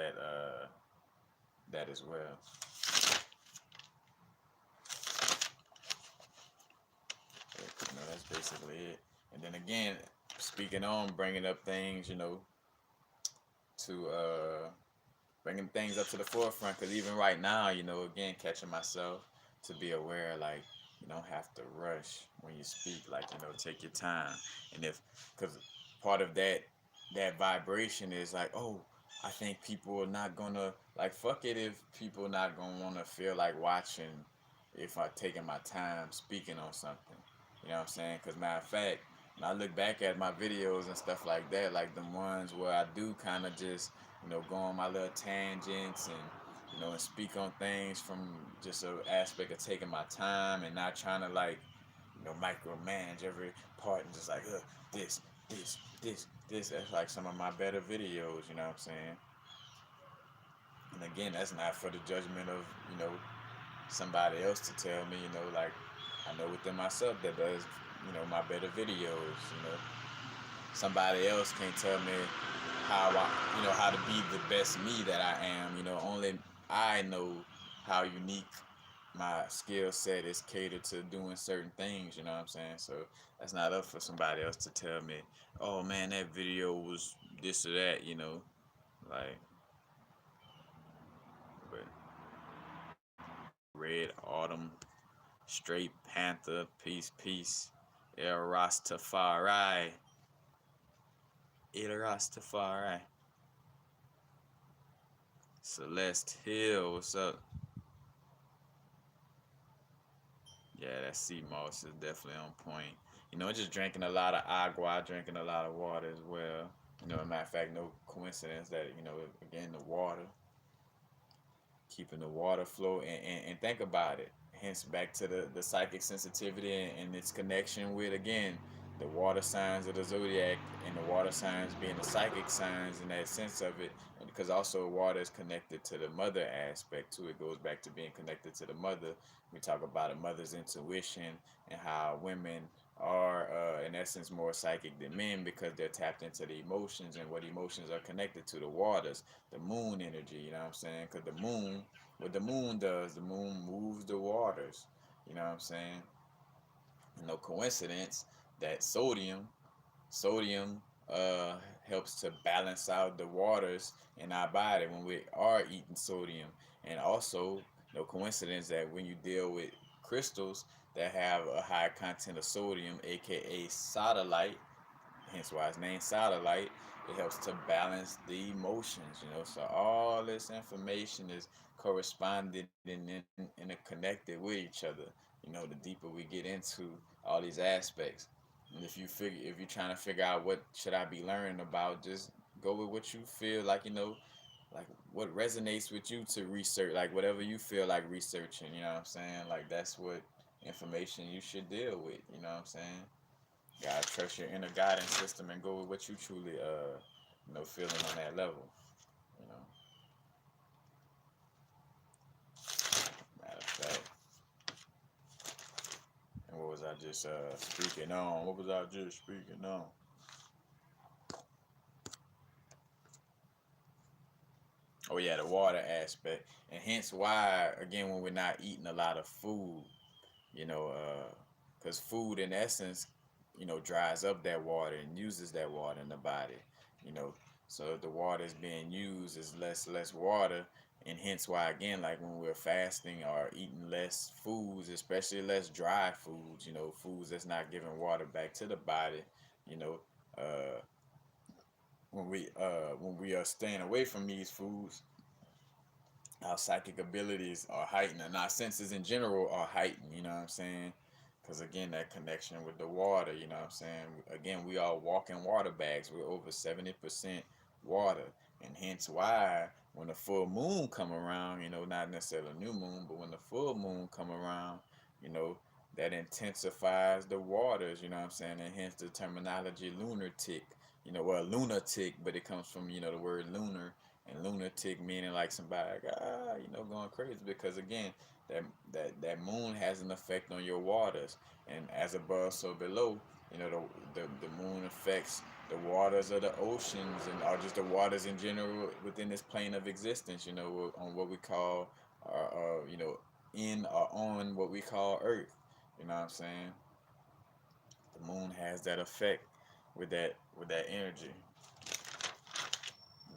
that as well. That's basically it. And then again, speaking on bringing up things, to bringing things up to the forefront. Because even right now, again, catching myself to be aware, like you don't have to rush when you speak. Like take your time. And because part of that vibration is like, oh, I think people are not gonna like fuck it if people are not gonna want to feel like watching if I taking my time speaking on something. You know what I'm saying? Because matter of fact, when I look back at my videos and stuff like that, like the ones where I do kind of just go on my little tangents and and speak on things from just an aspect of taking my time and not trying to like micromanage every part and just like this this that's like some of my better videos. You know what I'm saying? And again, that's not for the judgment of somebody else to tell me. Like I know within myself that does my better videos. Somebody else can't tell me how to be the best me that I am. Only I know how unique my skill set is catered to doing certain things. You know what I'm saying? So that's not up for somebody else to tell me, oh man, that video was this or that. Like, but Red Autumn, Straight Panther, peace, El Rastafari, El Rastafari. Celeste Hill, what's up? Yeah, that sea moss is definitely on point. Just drinking a lot of agua, drinking a lot of water as well. As a matter of fact, no coincidence that, again, the water, keeping the water flow. And think about it. Hence, back to the psychic sensitivity and its connection with, again, the water signs of the zodiac and the water signs being the psychic signs in that sense of it. And because also water is connected to the mother aspect too. It goes back to being connected to the mother. We talk about a mother's intuition and how women are, in essence, more psychic than men because they're tapped into the emotions and what emotions are connected to the waters, the moon energy. You know what I'm saying? Because what the moon does, the moon moves the waters. You know what I'm saying? No coincidence that sodium uh, helps to balance out the waters in our body when we are eating sodium. And also, no coincidence that when you deal with crystals that have a high content of sodium, aka sodalite, hence why it's named satellite, it helps to balance the emotions. So all this information is corresponded and connected with each other. The deeper we get into all these aspects. And if you're trying to figure out what should I be learning about, just go with what you feel like, like what resonates with you to research, like whatever you feel like researching, you know what I'm saying? Like that's what information you should deal with, you know what I'm saying? Gotta trust your inner guidance system and go with what you truly feeling on that level, you know. Matter of fact. And what was I just speaking on? What was I just speaking on? Oh yeah, the water aspect, and hence why again when we're not eating a lot of food, you know, because food in essence, dries up that water and uses that water in the body, you know. So if the water is being used, is less water, and hence why again, like when we're fasting or eating less foods, especially less dry foods, foods that's not giving water back to the body, you know, uh, when we are staying away from these foods, our psychic abilities are heightened and our senses in general are heightened, you know what I'm saying? Because again, that connection with the water, you know what I'm saying? Again, we are walking water bags. We're over 70% water. And hence why when the full moon come around, not necessarily a new moon, but when the full moon come around, you know, that intensifies the waters, you know what I'm saying? And hence the terminology lunatic, well, lunatic, but it comes from, the word lunar, and lunatic meaning like somebody like, going crazy, because again, that that moon has an effect on your waters, and as above so below, the moon affects the waters of the oceans and or just the waters in general within this plane of existence, on what we call in or on what we call earth, you know what I'm saying? The moon has that effect with that energy,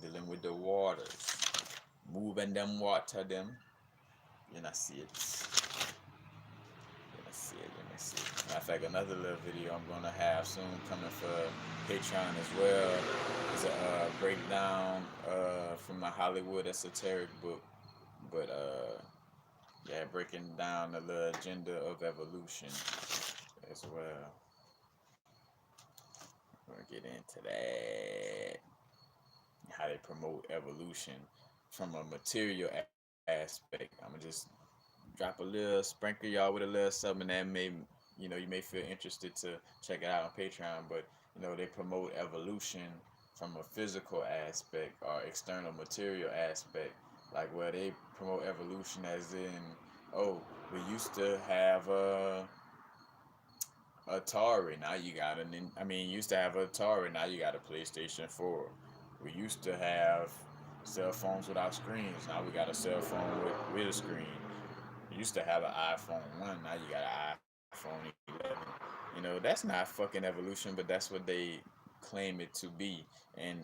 dealing with the waters, moving them water them. You know, see it. You know, see it. Matter of fact, another little video I'm gonna have soon coming for Patreon as well is a breakdown from my Hollywood esoteric book, but yeah, breaking down the little agenda of evolution as well. We're gonna get into that, how they promote evolution from a material aspect. I'm gonna just drop a little, sprinkle y'all with a little something that you may feel interested to check it out on Patreon. But they promote evolution from a physical aspect or external material aspect, like where they promote evolution as in, oh, we used to have Atari. Now you got you used to have Atari. Now you got a PlayStation 4. We used to have cell phones without screens. Now we got a cell phone with a screen. You used to have an iPhone 1. Now you got an iPhone 11. That's not fucking evolution, but that's what they claim it to be. And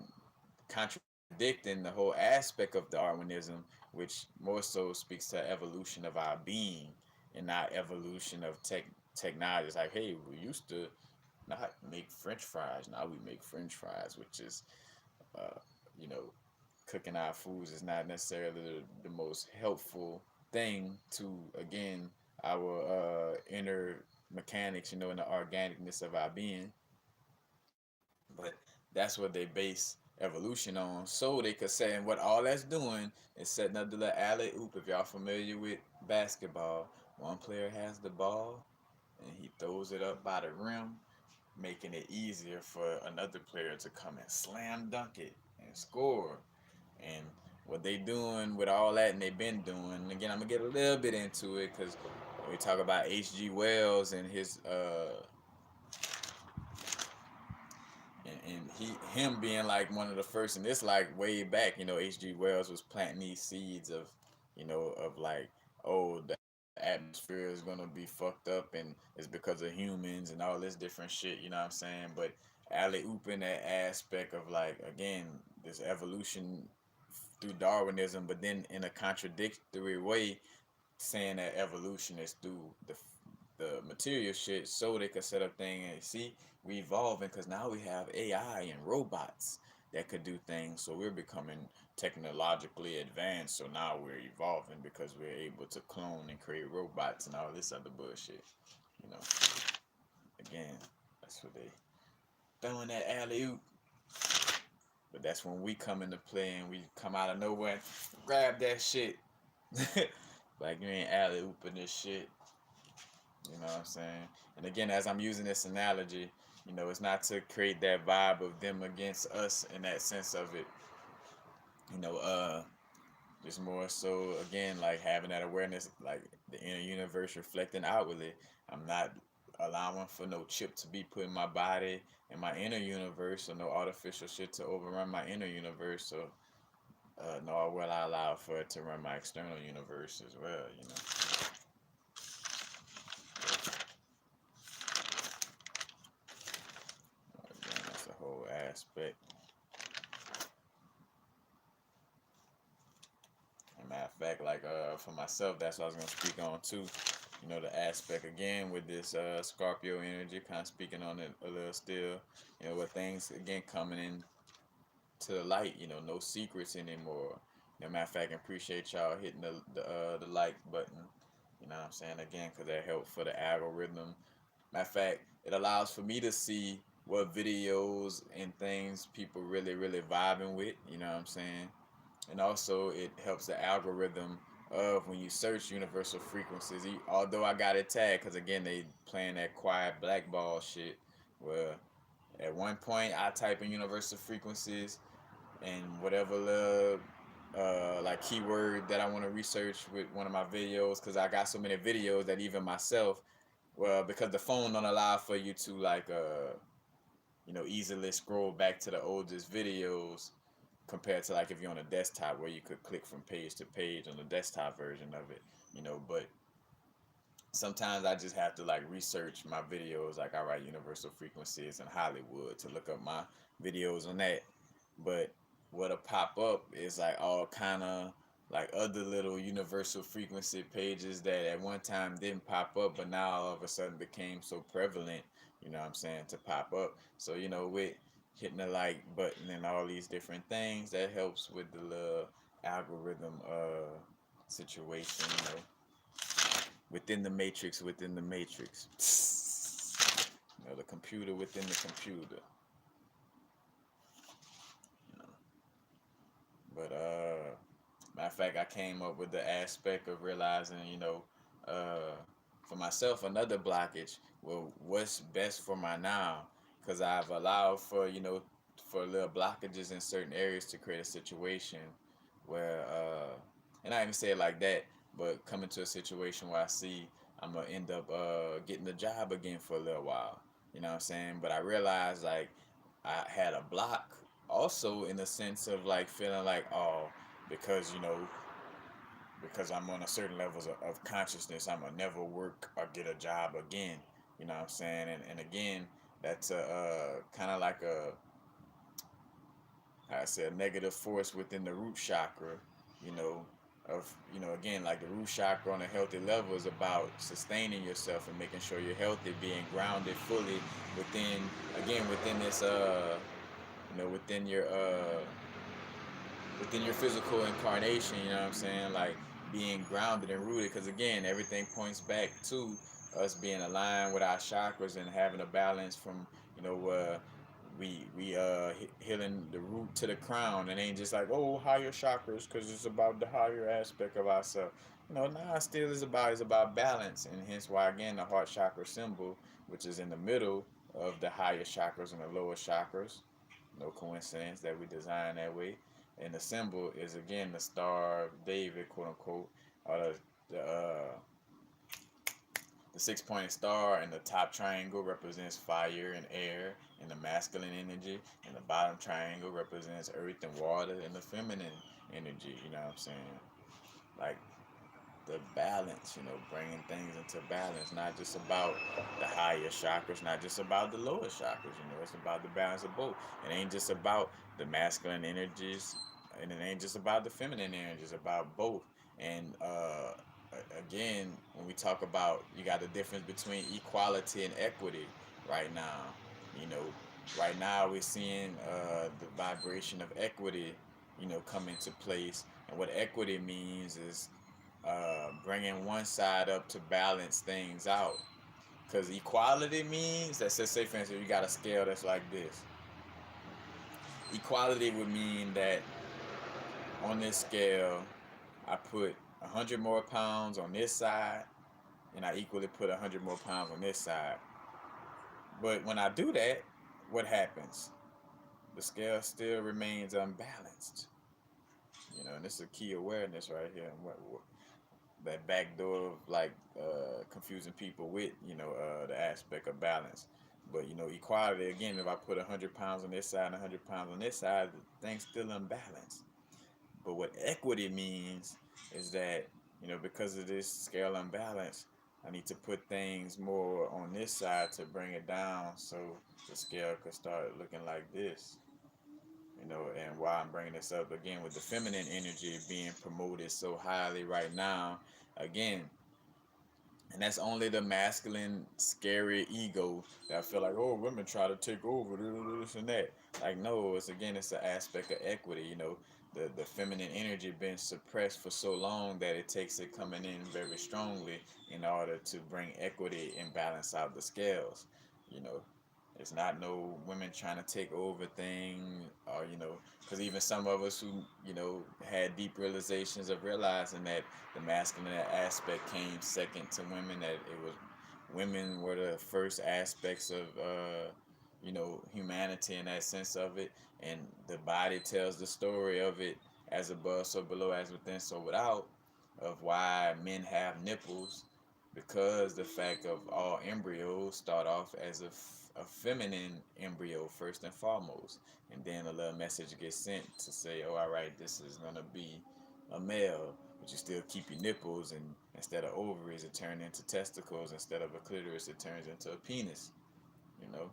contradicting the whole aspect of Darwinism, which more so speaks to evolution of our being and not evolution of technology. It's like, hey, we used to not make French fries. Now we make French fries, which is, uh, you know, cooking our foods is not necessarily the most helpful thing to, again, our inner mechanics, and the organicness of our being. But that's what they base evolution on, so they could say, and what all that's doing is setting up the little alley oop. If y'all familiar with basketball, one player has the ball and he throws it up by the rim, making it easier for another player to come and slam dunk it and score. And what they doing with all that, and they've been doing. And again, I'm gonna get a little bit into it because we talk about H.G. Wells and his and him being like one of the first, and this like way back. H.G. Wells was planting these seeds of, of like, oh, the atmosphere is gonna be fucked up and it's because of humans and all this different shit. You know what I'm saying? But alley ooping that aspect of like, again, this evolution through Darwinism, but then in a contradictory way, saying that evolution is through the material shit, so they could set up thing and see we evolving because now we have AI and robots. that could do things. So we're becoming technologically advanced. So now we're evolving because we're able to clone and create robots and all this other bullshit. You know, again, that's what they throwing that alley oop. But that's when we come into play and we come out of nowhere and grab that shit. Like you ain't alley ooping this shit. You know what I'm saying? And again, as I'm using this analogy, it's not to create that vibe of them against us in that sense of it. You know, just more so again, like having that awareness, like the inner universe reflecting outwardly. I'm not allowing for no chip to be put in my body and my inner universe, or no artificial shit to overrun my inner universe. So, nor will I allow for it to run my external universe as well. Again, that's a whole aspect. Matter of fact, like for myself, that's what I was gonna speak on too. The aspect again with this Scorpio energy, kind of speaking on it a little still. With things again coming in to the light. No secrets anymore. Matter of fact, I appreciate y'all hitting the like button. You know what I'm saying? Again, because that helps for the algorithm. Matter of fact, it allows for me to see what videos and things people really, really vibing with. You know what I'm saying? And also it helps the algorithm of when you search universal frequencies. Although I got it tagged, because again they playing that quiet blackball shit. Where at one point I type in universal frequencies and whatever the like keyword that I want to research with one of my videos, because I got so many videos that even myself, well, because the phone don't allow for you to like easily scroll back to the oldest videos compared to like if you're on a desktop where you could click from page to page on the desktop version of it. But sometimes I just have to like research my videos, like I write universal frequencies in Hollywood to look up my videos on that. But what'll pop up is like all kind of like other little universal frequency pages that at one time didn't pop up, but now all of a sudden became so prevalent, what I'm saying, to pop up. So, with hitting the like button and all these different things, that helps with the little algorithm situation, within the matrix. The computer within the computer. You know. But matter of fact, I came up with the aspect of realizing, uh, for myself, another blockage. Well, what's best for my now? Because I've allowed for, for little blockages in certain areas to create a situation where, and I even say it like that, but coming to a situation where I see I'm gonna end up getting a job again for a little while. You know what I'm saying? But I realized like I had a block also in the sense of like feeling like, oh, because because I'm on a certain levels of consciousness, I'm gonna never work or get a job again. You know what I'm saying? And again, that's a kind of like I said, a negative force within the root chakra. You know, again, like the root chakra on a healthy level is about sustaining yourself and making sure you're healthy, being grounded fully within, again, within this within your physical incarnation. You know what I'm saying? Like being grounded and rooted, because again, everything points back to us being aligned with our chakras and having a balance from we healing the root to the crown. It ain't just like, oh, higher chakras, because it's about the higher aspect of ourselves. Nah, it still is about balance, and hence why again the heart chakra symbol, which is in the middle of the higher chakras and the lower chakras. No coincidence that we designed that way. And the symbol is again the Star of David, quote unquote, or the six-pointed star, and the top triangle represents fire and air and the masculine energy, and the bottom triangle represents earth and water and the feminine energy. You know what I'm saying? Like the balance, bringing things into balance, not just about the higher chakras, not just about the lower chakras. It's about the balance of both. It ain't just about the masculine energies, and it ain't just about the feminine energies. About both. And again, when we talk about, you got the difference between equality and equity right now. You know, Right now, we're seeing the vibration of equity, come into place. And what equity means is bringing one side up to balance things out. Because equality means that, say for instance, you got a scale that's like this. Equality would mean that on this scale, I put 100 more pounds on this side, and I equally put 100 more pounds on this side. But when I do that, what happens? The scale still remains unbalanced. And this is a key awareness right here. And what that back door of like confusing people with the aspect of balance. But equality again. If I put 100 pounds on this side and 100 pounds on this side, the thing's still unbalanced. But what equity means is that because of this scale imbalance, I need to put things more on this side to bring it down, so the scale could start looking like this. And why I'm bringing this up again with the feminine energy being promoted so highly right now, again, and that's only the masculine, scary ego that I feel like, oh, women try to take over this and that. Like, no, it's an aspect of equity. The feminine energy been suppressed for so long that it takes it coming in very strongly in order to bring equity and balance out the scales. You know, it's not no women trying to take over thing, or because even some of us who had deep realizations of realizing that the masculine aspect came second to women, that it was women were the first aspects of humanity in that sense of it, and the body tells the story of it, as above so below, as within so without, of why men have nipples, because the fact of all embryos start off as a feminine embryo first and foremost, and then a little message gets sent to say, oh, all right, this is gonna be a male, but you still keep your nipples, and instead of ovaries it turns into testicles, instead of a clitoris it turns into a penis. you know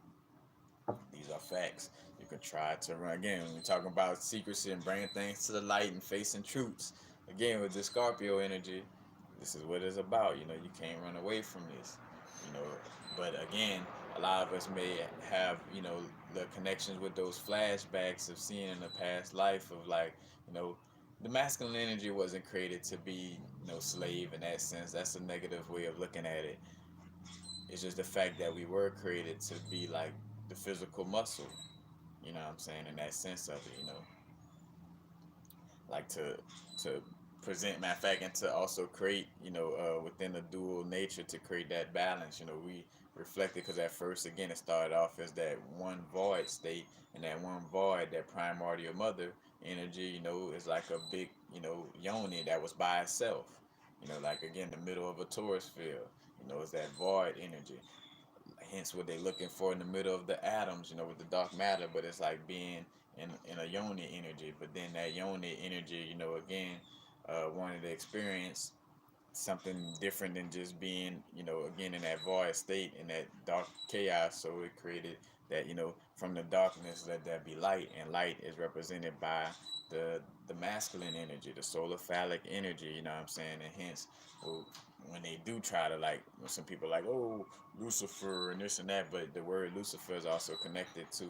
these are facts. You can try to run again when we're talking about secrecy and bringing things to the light and facing truths. Again, with the Scorpio energy, this is what it's about. You can't run away from this. You know, but again, a lot of us may have the connections with those flashbacks of seeing in the past life of like the masculine energy wasn't created to be no slave in that sense. That's a negative way of looking at it. It's just the fact that we were created to be like the physical muscle. You know what I'm saying? In that sense of it, like to present, matter of fact, and to also create, within the dual nature, to create that balance. We reflected, because at first, again, it started off as that one void state, and that one void, that primordial mother energy, is like a big, yoni that was by itself. Like again, the middle of a Taurus field. It's that void energy. Hence what they're looking for in the middle of the atoms, with the dark matter, but it's like being in a yoni energy. But then that yoni energy, again, wanted to experience something different than just being, again, in that void state, in that dark chaos. So it created that, from the darkness, let there be light. And light is represented by the masculine energy, the solar phallic energy, you know what I'm saying? And hence, well, when they do try to, like, when some people are like, oh, Lucifer and this and that, but the word Lucifer is also connected to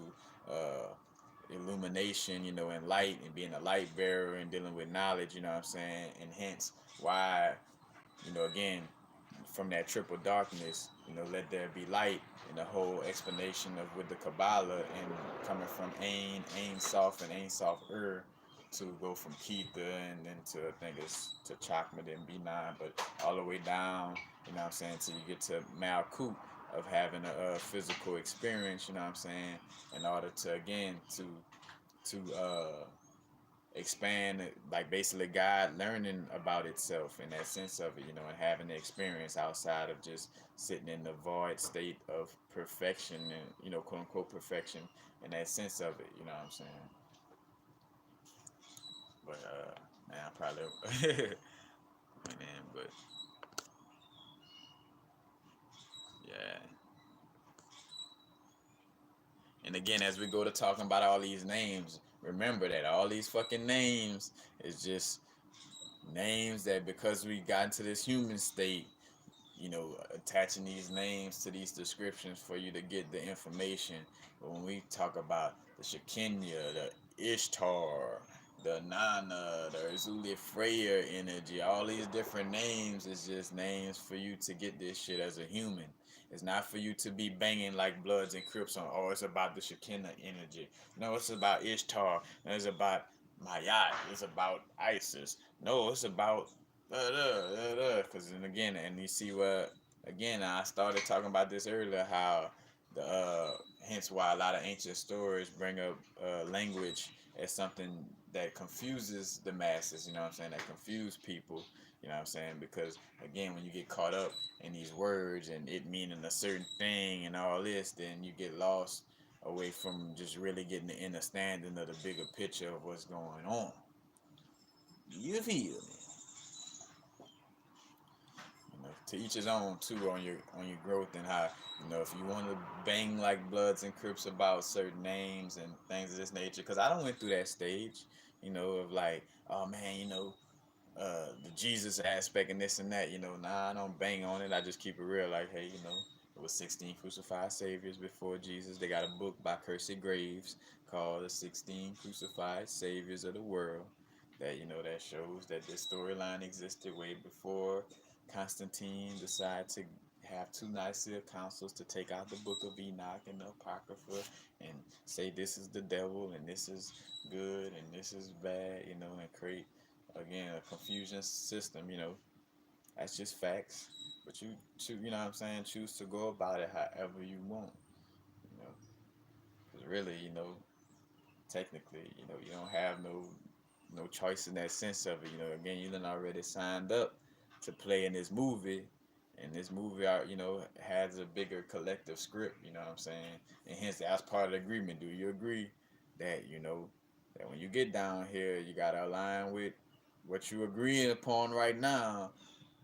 illumination, and light, and being a light bearer and dealing with knowledge, you know what I'm saying? And hence why, again, from that triple darkness, let there be light, and the whole explanation of with the Kabbalah, and coming from Ain Soft and Ain Soft to go from Ketha, and then to, I think it's to Chakma, then B9, but all the way down, you know what I'm saying, till you get to Malkut, of having a physical experience, you know what I'm saying, in order to, again, to expand, like basically God learning about itself in that sense of it, and having the experience outside of just sitting in the void state of perfection, and quote unquote perfection, in that sense of it, you know what I'm saying? But man, I probably went in, but yeah. And again, as we go to talking about all these names, remember that all these fucking names is just names that, because we got into this human state, attaching these names to these descriptions for you to get the information. But when we talk about the Shekinah, the Ishtar, the Nana, the Azuli Freya energy, all these different names is just names for you to get this shit as a human. It's not for you to be banging like Bloods and Crips on, oh, it's about the Shekinah energy. No, it's about Ishtar. No, it's about Mayat. It's about Isis. No, it's about because then again, and you see what again, I started talking about this earlier, how the hence why a lot of ancient stories bring up language as something that confuses the masses. You know what I'm saying? That confuse people. You know what I'm saying? Because again, when you get caught up in these words and it meaning a certain thing and all this, then you get lost away from just really getting the understanding of the bigger picture of what's going on. You feel me? To each his own too on your growth and how if you want to bang like Bloods and Crips about certain names and things of this nature, because I don't went through that stage, of like, oh man, the Jesus aspect and this and that, nah, I don't bang on it. I just keep it real, like, hey, it was 16 crucified saviors before Jesus. They got a book by Kersey Graves called The 16 Crucified Saviors of the World that, that shows that this storyline existed way before Constantine decided to have two Nicaea councils to take out the book of Enoch and the Apocrypha and say this is the devil and this is good and this is bad, and create again a confusion system. That's just facts, but you choose, what I'm saying, choose to go about it however you want, you know because really, technically, you don't have no choice in that sense of it. Again, you done already signed up to play in this movie, and this movie has a bigger collective script, you know what I'm saying, and hence that's part of the agreement. Do you agree that that when you get down here, you gotta align with what you agreeing upon right now,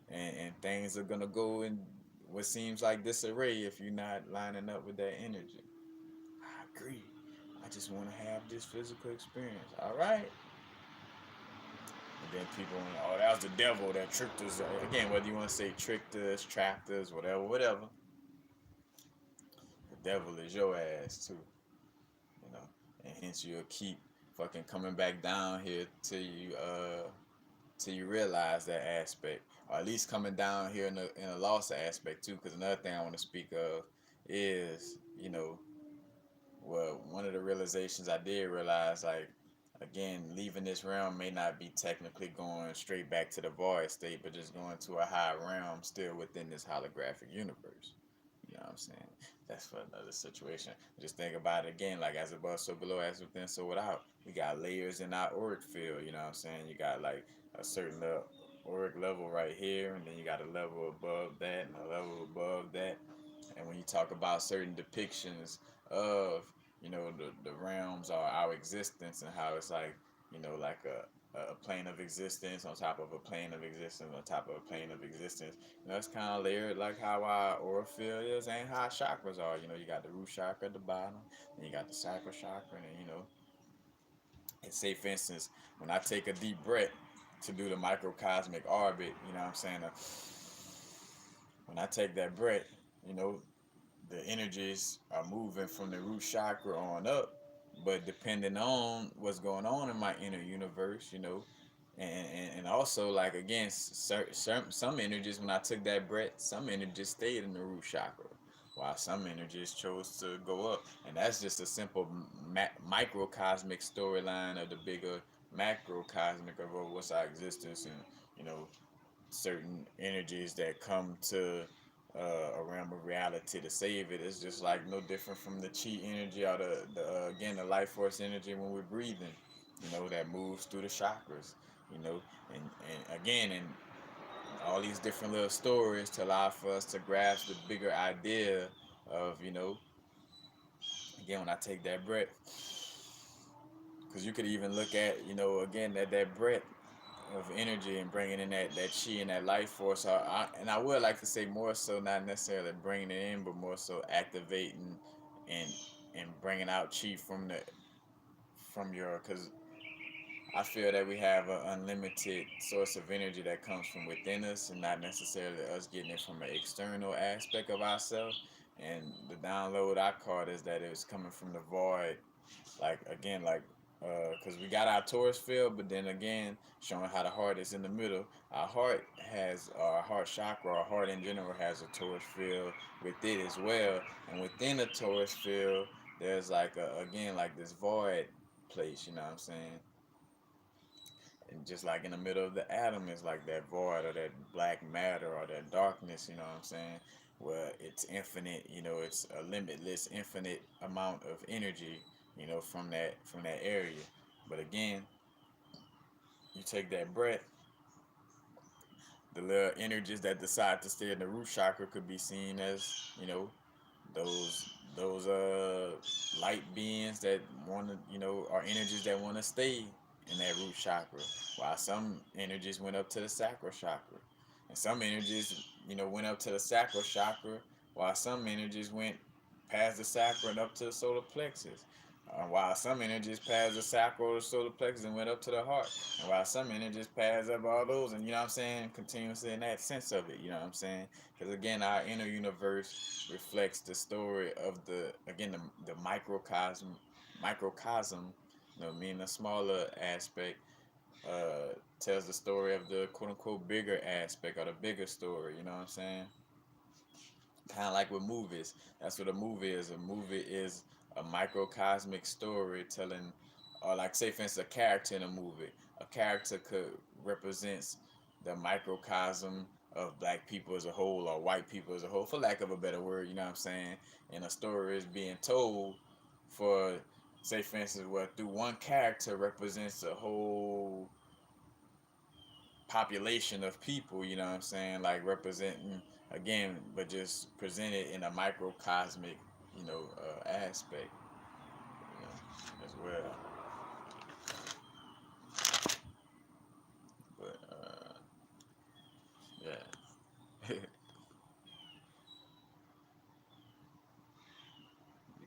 and things are gonna go in what seems like disarray if you're not lining up with that energy. I agree. I just want to have this physical experience. All right. And then people, oh, that was the devil that tricked us. Again, whether you want to say tricked us, trapped us, whatever, whatever. The devil is your ass too, you know. And hence you'll keep fucking coming back down here till you realize that aspect, or at least coming down here in a lost aspect too. Because another thing I want to speak of is, well, one of the realizations I did realize, like, again, leaving this realm may not be technically going straight back to the void state, but just going to a higher realm still within this holographic universe. You know what I'm saying? That's for another situation. Just think about it again, like as above, so below, as within, so without. We got layers in our auric field, you know what I'm saying? You got like a certain level, auric level right here, and then you got a level above that and a level above that. And when you talk about certain depictions of, the realms or our existence and how it's like, like a plane of existence on top of a plane of existence on top of a plane of existence. It's kind of layered like how our aura field is and how chakras are. You got the root chakra at the bottom, and you got the sacral chakra, and and say for instance, when I take a deep breath to do the microcosmic orbit, you know what I'm saying? When I take that breath, you know, the energies are moving from the root chakra on up, but depending on what's going on in my inner universe, and also like again, some energies when I took that breath, some energies stayed in the root chakra, while some energies chose to go up, and that's just a simple microcosmic storyline of the bigger macrocosmic of what's our existence, and certain energies that come to a realm of reality to save it. It's just like no different from the chi energy or the again the life force energy when we're breathing, that moves through the chakras, and again, and all these different little stories to allow for us to grasp the bigger idea of, again, when I take that breath, because you could even look at, again, that breath of energy and bringing in that chi and that life force. And I would like to say more so, not necessarily bringing it in, but more so activating and bringing out chi from your, because I feel that we have an unlimited source of energy that comes from within us, and not necessarily us getting it from an external aspect of ourselves. And the download I caught is that it's coming from the void, like again, like because we got our Taurus field, but then again, showing how the heart is in the middle. Our heart has our heart chakra, our heart in general has a Taurus field with it as well, and within the Taurus field, there's like again like this void place. You know what I'm saying? And just like in the middle of the atom is like that void or that black matter or that darkness, you know what I'm saying? Where it's infinite, it's a limitless, infinite amount of energy, from that area. But again, you take that breath, the little energies that decide to stay in the root chakra could be seen as, those light beings that want to, are energies that want to stay in that root chakra, while some energies went up to the sacral chakra, and some energies, went up to the sacral chakra, while some energies went past the sacral and up to the solar plexus, while some energies passed the sacral or solar plexus and went up to the heart, and while some energies passed up all those, and what I'm saying, continuously in that sense of it, what I'm saying, because again, our inner universe reflects the story of the microcosm, meaning a smaller aspect, tells the story of the quote unquote bigger aspect or the bigger story. You know what I'm saying? Kind of like with movies. That's what a movie is. A movie is a microcosmic story telling, or like say for instance, a character in a movie. A character could represents the microcosm of black people as a whole or white people as a whole, for lack of a better word. You know what I'm saying? And a story is being told for, say for instance, what through one character represents a whole population of people, you know what I'm saying? Like representing again, but just presented in a microcosmic, aspect, as well. But yeah, be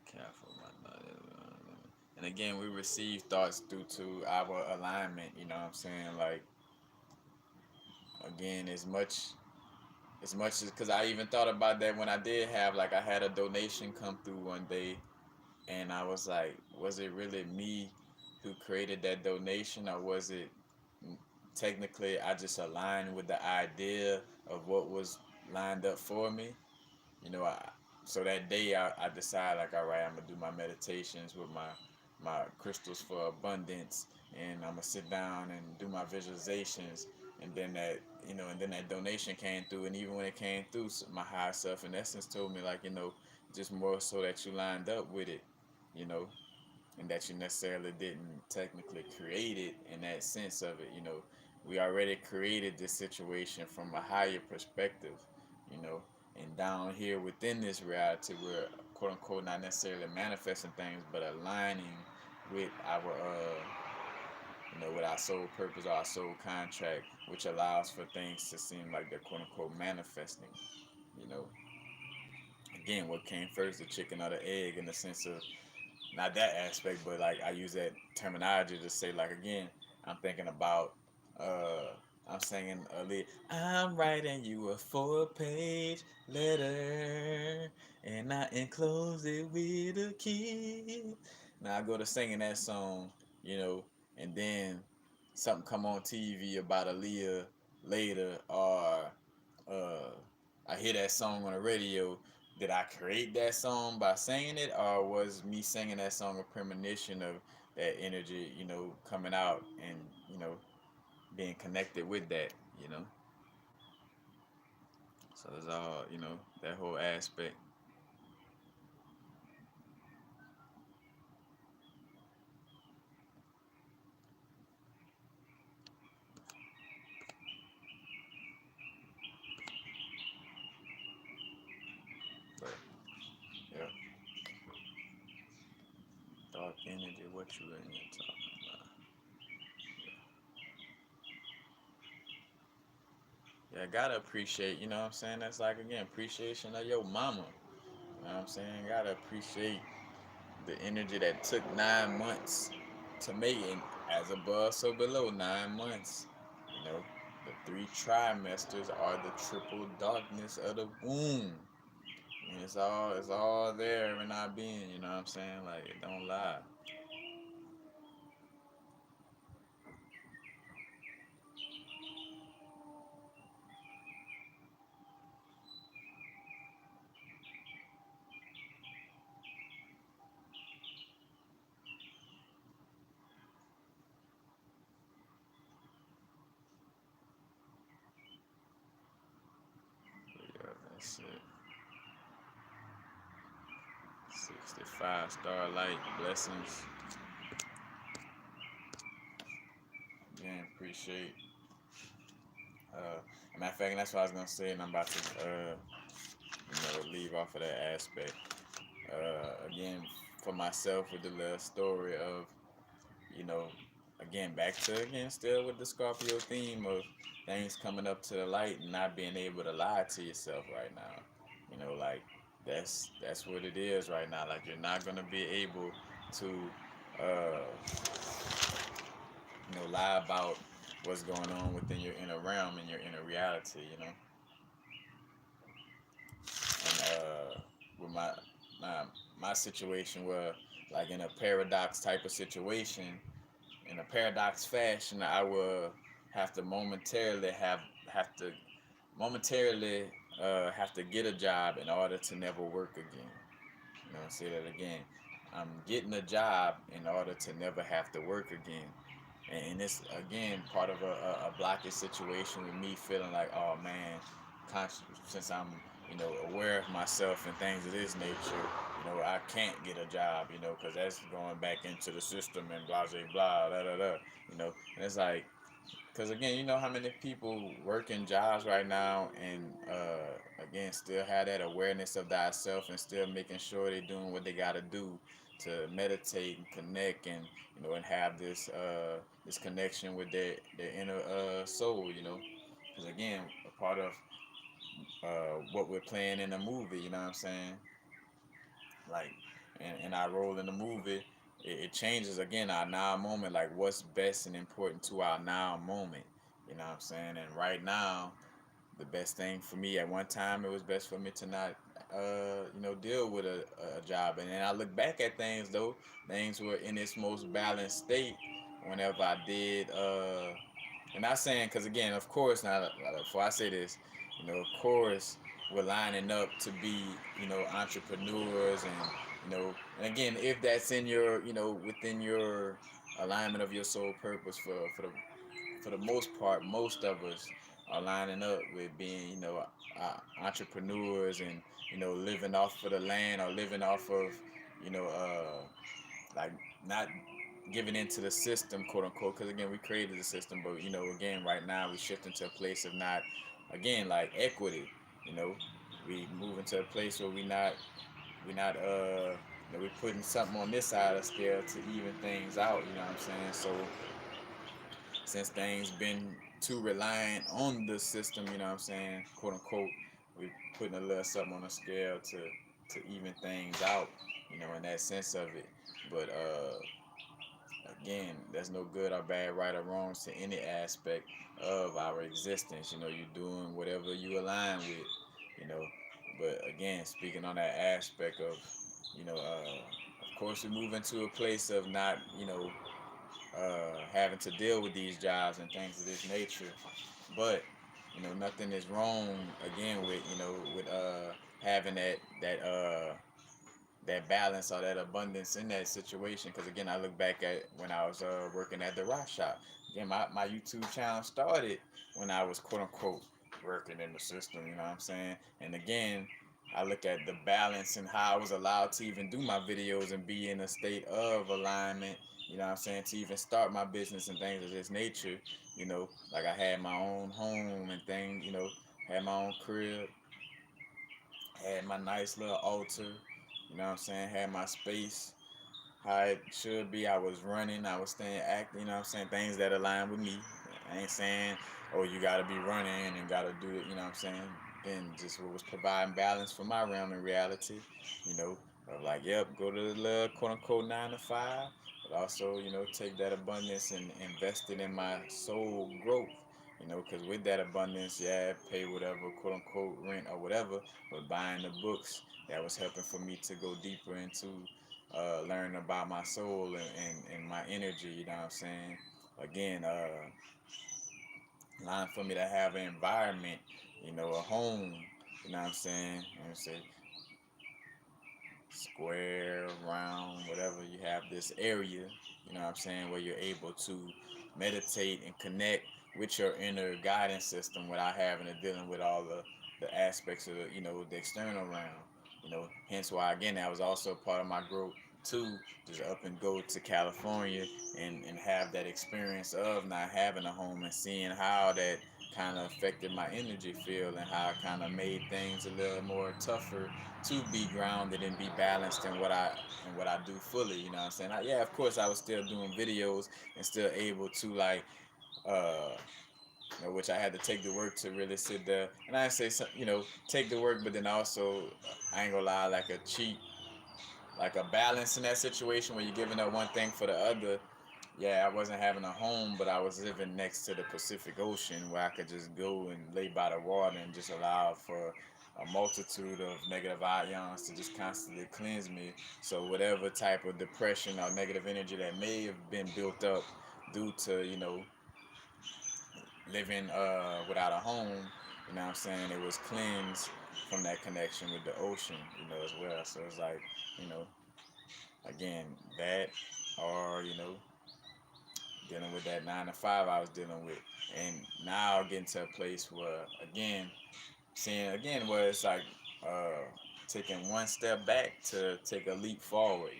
careful, my brother. And again, we receive thoughts due to our alignment. You know what I'm saying? Like again, as much as because I even thought about that when I did have like I had a donation come through one day, and I was like, was it really me who created that donation, or was it technically I just aligned with the idea of what was lined up for me? You know, so that day I decided like, all right, I'm gonna do my meditations with my crystals for abundance, and I'm gonna sit down and do my visualizations, and then that donation came through, and even when it came through, my higher self in essence told me like, just more so that you lined up with it, you know, and that you necessarily didn't technically create it in that sense of it. We already created this situation from a higher perspective, you know, and down here within this reality, we're quote unquote not necessarily manifesting things, but aligning with our, with our soul purpose, our soul contract, which allows for things to seem like they're quote unquote manifesting, you know. Again, what came first, the chicken or the egg, in the sense of not that aspect, but like I use that terminology to say like again, I'm thinking about I'm singing a lead. I'm writing you a 4-page letter, and I enclose it with a kiss. Now I go to singing that song, and then something come on TV about Aaliyah later, or uh, I hear that song on the radio. Did I create that song by singing it, or was me singing that song a premonition of that energy, coming out and being connected with that, you know? So there's all, that whole aspect. But yeah, dark energy. What you in here talking about? Yeah, I gotta appreciate. You know what I'm saying? That's like again appreciation of your mama. You know what I'm saying? Gotta appreciate the energy that took 9 months to make it. As above, so below, 9 months. You know, the 3 trimesters are the triple darkness of the womb. And it's all there in our being, you know what I'm saying? Like it don't lie. But yeah, that's it. 65 star light blessings. Again, appreciate. Matter of fact, that's what I was gonna say, and I'm about to leave off of that aspect. Again, for myself with the little story of, you know, again, back to again, still with the Scorpio theme of things coming up to the light and not being able to lie to yourself right now. Like that's what it is right now. Like you're not gonna be able to, lie about what's going on within your inner realm and your inner reality. And with my situation where, like, in a paradox type of situation, in a paradox fashion, I will have to momentarily have to get a job in order to never work again. I'll say that again. I'm getting a job in order to never have to work again. And it's again part of a blockage situation with me feeling like, oh man, since I'm aware of myself and things of this nature, I can't get a job, because that's going back into the system and blah blah blah da da da, and it's like, because again, you know how many people working jobs right now and again still have that awareness of thyself and still making sure they're doing what they got to do to meditate and connect and and have this connection with their inner soul, because again, a part of what we're playing in the movie, you know what I'm saying, like, and our role in the movie, it changes again our now moment, like what's best and important to our now moment, you know what I'm saying. And right now, the best thing for me, at one time it was best for me to not deal with a job. And then I look back at things, though things were in its most balanced state whenever I did, and not saying, because again, of course, now before I say this, of course, we're lining up to be, entrepreneurs, and again, if that's in your, within your alignment of your soul purpose, for the most part, most of us are lining up with being, entrepreneurs, and living off of the land, or living off of, like, not giving into the system, quote unquote, because again, we created the system, but again, right now we shift into a place of not, again, like equity, you know we move into a place where we not we putting something on this side of the scale to even things out, you know what I'm saying. So since things been too reliant on the system, you know what I'm saying, quote unquote, we putting a little something on the scale to even things out, in that sense of it. But again, there's no good or bad, right or wrong to any aspect of our existence. You're doing whatever you align with, you know. But again, speaking on that aspect of, of course, we move into a place of not, having to deal with these jobs and things of this nature. But nothing is wrong again with having that balance or that abundance in that situation. Because again, I look back at when I was working at the rock shop. Again, my YouTube channel started when I was, quote unquote, working in the system, you know what I'm saying. And again, I look at the balance and how I was allowed to even do my videos and be in a state of alignment, you know what I'm saying, to even start my business and things of this nature. Like, I had my own home and things, had my own crib, had my nice little altar, you know what I'm saying, had my space how it should be. I was running, I was staying active, you know what I'm saying, things that align with me. I ain't saying, oh, you gotta be running and gotta do it, you know what I'm saying. And just what was providing balance for my realm in reality, you know, of like, yep, go to the little quote unquote 9 to 5. but also, take that abundance and invest it in my soul growth. Because with that abundance, yeah, pay whatever quote unquote rent or whatever, but buying the books that was helping for me to go deeper into learning about my soul and my energy. You know what I'm saying? Again, allowing for me to have an environment, a home. You know what I'm saying? Say square, round, whatever you have this area, what I'm saying, where you're able to meditate and connect with your inner guidance system without having to dealing with all the aspects of the external realm. Hence why again that was also part of my growth too, just up and go to California and have that experience of not having a home and seeing how that kind of affected my energy field and how it kind of made things a little more tougher to be grounded and be balanced in what I do fully. You know what I'm saying? Yeah, of course I was still doing videos and still able to like uh which I had to take the work to really sit there. And I say, take the work, but then also, I ain't gonna lie, like a cheat, like a balance in that situation where you're giving up one thing for the other. Yeah, I wasn't having a home, but I was living next to the Pacific Ocean where I could just go and lay by the water and just allow for a multitude of negative ions to just constantly cleanse me. So whatever type of depression or negative energy that may have been built up due to, living without a home, what I'm saying, it was cleansed from that connection with the ocean, as well. So it's like, you know, again, that or, dealing with that 9 to 5 I was dealing with. And now getting to a place where, again, seeing again where it's like uh, taking one step back to take a leap forward,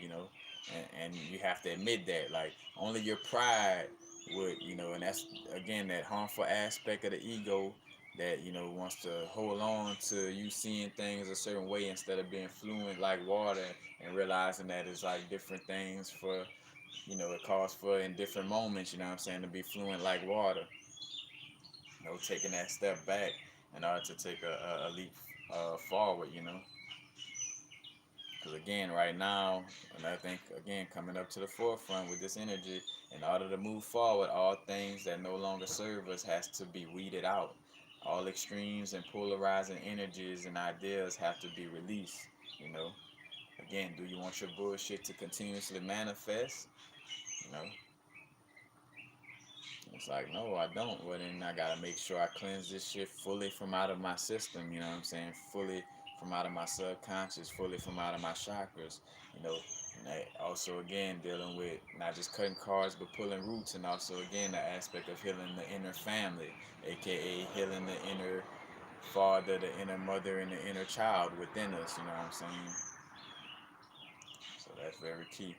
and you have to admit that, like, only your pride would, and that's again that harmful aspect of the ego that wants to hold on to you seeing things a certain way instead of being fluent like water and realizing that it's like different things for it calls for in different moments, what I'm saying, to be fluent like water, taking that step back in order to take a leap forward, because again, right now, and I think again coming up to the forefront with this energy, in order to move forward, all things that no longer serve us has to be weeded out. All extremes and polarizing energies and ideas have to be released. You know, again, do you want your bullshit to continuously manifest? You know, it's like, no, I don't. Well, then I gotta make sure I cleanse this shit fully from out of my system. You know what I'm saying? Fully from out of my subconscious, fully from out of my chakras. You know, and also again dealing with not just cutting cards, but pulling roots, and also again the aspect of healing the inner family, aka healing the inner father, the inner mother, and the inner child within us. You know what I'm saying? So that's very key.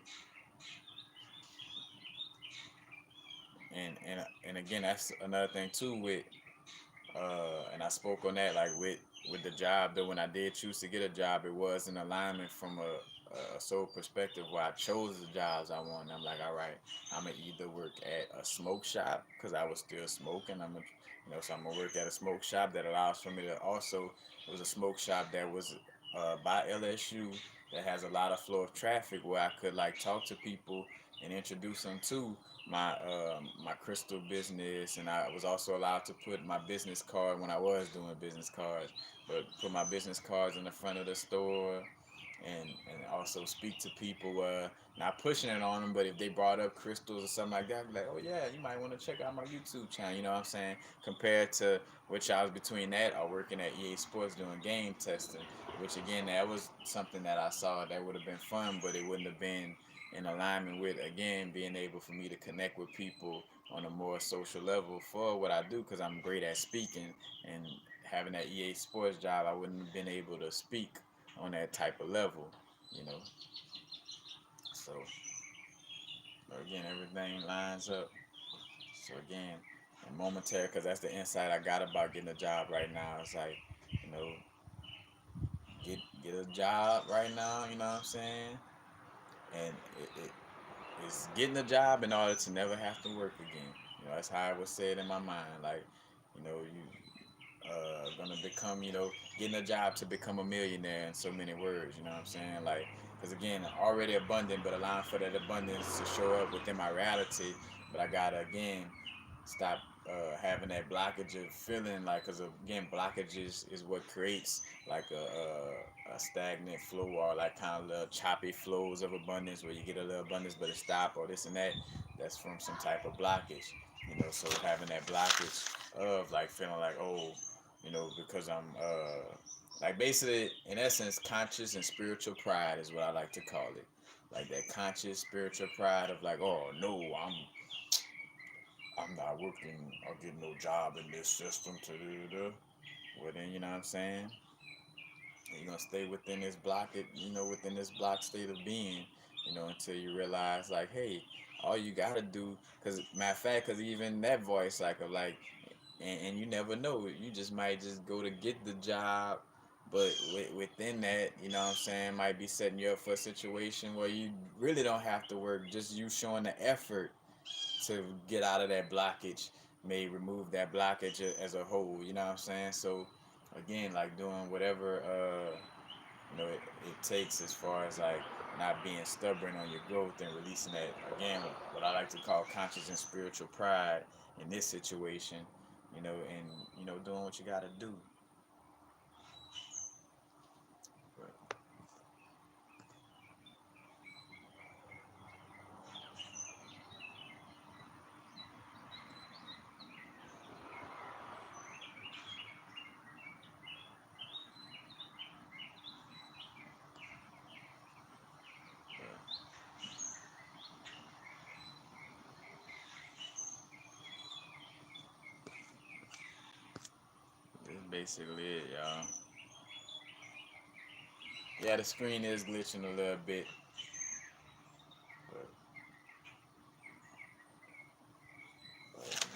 And again, that's another thing too with and I spoke on that, like with the job, that when I did choose to get a job, it was in alignment from a soul perspective where I chose the jobs I want. I'm like, all right, I'm gonna either work at a smoke shop because I was still smoking. So I'm gonna work at a smoke shop that allows for me to also. It was a smoke shop that was by LSU that has a lot of flow of traffic where I could like talk to people and introduce them to my crystal business, and I was also allowed to put my business card when I was doing business cards, but put my business cards in the front of the store, and also speak to people, not pushing it on them, but if they brought up crystals or something like that, I'd be like, oh yeah, you might want to check out my YouTube channel. You know what I'm saying? Compared to which I was between that or working at EA Sports doing game testing, which again that was something that I saw that would have been fun, but it wouldn't have been in alignment with again being able for me to connect with people on a more social level for what I do, because I'm great at speaking, and having that EA Sports job I wouldn't have been able to speak on that type of level, you know. So again, everything lines up. So again, and momentary, because that's the insight I got about getting a job right now. It's like, you know, get a job right now. You know what I'm saying? And it's getting a job in order to never have to work again. That's how it was said in my mind. Like, you gonna become, getting a job to become a millionaire in so many words. You know what I'm saying? Like, Because again, already abundant, but allowing for that abundance to show up within my reality. But I gotta again stop having that blockage of feeling like, because again, blockages is what creates like a stagnant flow, or like kind of little choppy flows of abundance where you get a little abundance but it stop, or this and that. That's from some type of blockage, so having that blockage of like feeling like, oh, because I'm like basically in essence conscious and spiritual pride is what I like to call it. Like that conscious spiritual pride of like, oh no, I'm not working or getting no job in this system to do. Well then, you know what I'm saying? You're gonna stay within this within this block state of being, until you realize like, hey, all you gotta do, cause matter of fact, cause even that voice like of like, and you never know, you just might just go to get the job, but within that, you know what I'm saying, might be setting you up for a situation where you really don't have to work, just you showing the effort to get out of that blockage may remove that blockage as a whole, you know what I'm saying? So again, like doing whatever it takes, as far as like not being stubborn on your growth and releasing that, again, what I like to call conscious and spiritual pride in this situation, and doing what you got to do. But, but that's basically it, y'all. Yeah, the screen is glitching a little bit, but,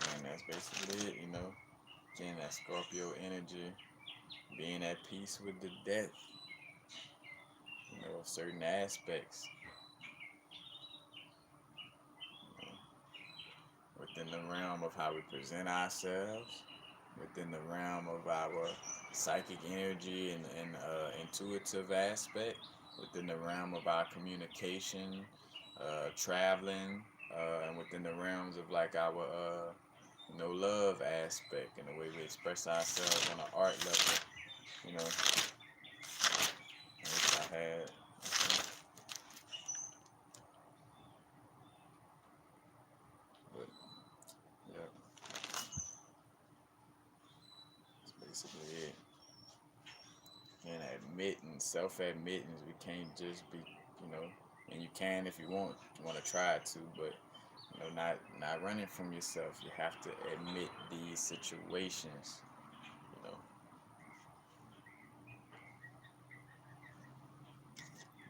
man, that's basically it. Again, that Scorpio energy, being at peace with the death, of certain aspects, you know, within the realm of how we present ourselves, within the realm of our psychic energy and intuitive aspect, within the realm of our communication, traveling, and within the realms of like our love aspect and the way we express ourselves on an art level. I wish I had. But yeah, that's basically it. And admitting, self-admittance, we can't just be, you know, and you can if you want to try to, but not running from yourself. You have to admit these situations, you know.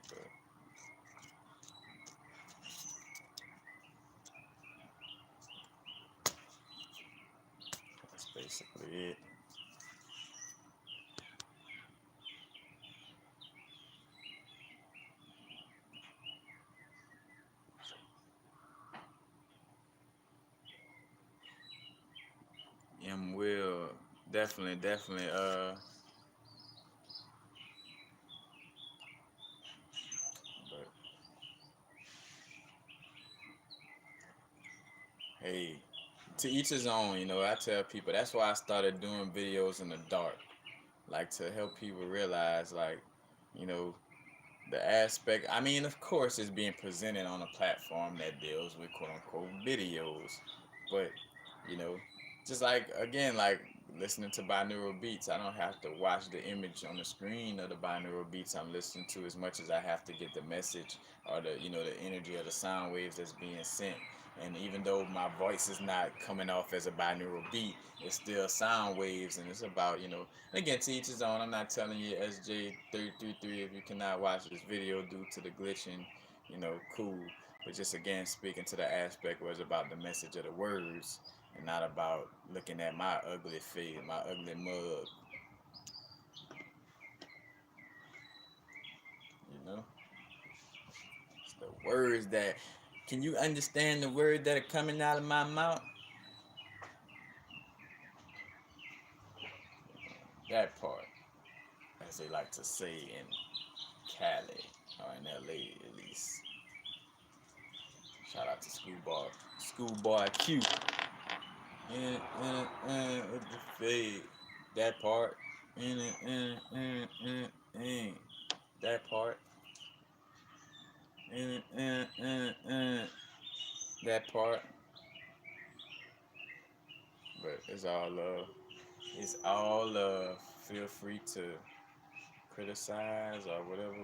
But that's basically it. Will definitely. But hey, to each his own. I tell people that's why I started doing videos in the dark, like to help people realize, like, you know, the aspect. I mean, of course, it's being presented on a platform that deals with quote unquote videos, but you know, just like again, like listening to binaural beats, I don't have to watch the image on the screen of the binaural beats I'm listening to as much as I have to get the message or the energy of the sound waves that's being sent. And even though my voice is not coming off as a binaural beat, it's still sound waves, and it's about again, to each his own. I'm not telling you, SJ333, if you cannot watch this video due to the glitching, cool. But just again, speaking to the aspect where it's about the message of the words and not about looking at my ugly face, my ugly mug. You know, it's the words that. Can you understand the words that are coming out of my mouth? That part, as they like to say in Cali. or in LA at least. Shout out to Schoolboy Q. With the fade. That part. That part. That part. But it's all love. It's all love. Feel free to criticize or whatever,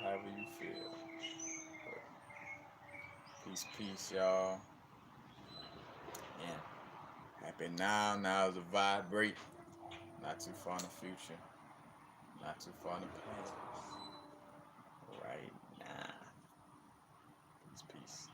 however you feel. But peace, y'all. And happy now. Now is a vibrate. Not too far in the future. Not too far in the past. Right now. Peace.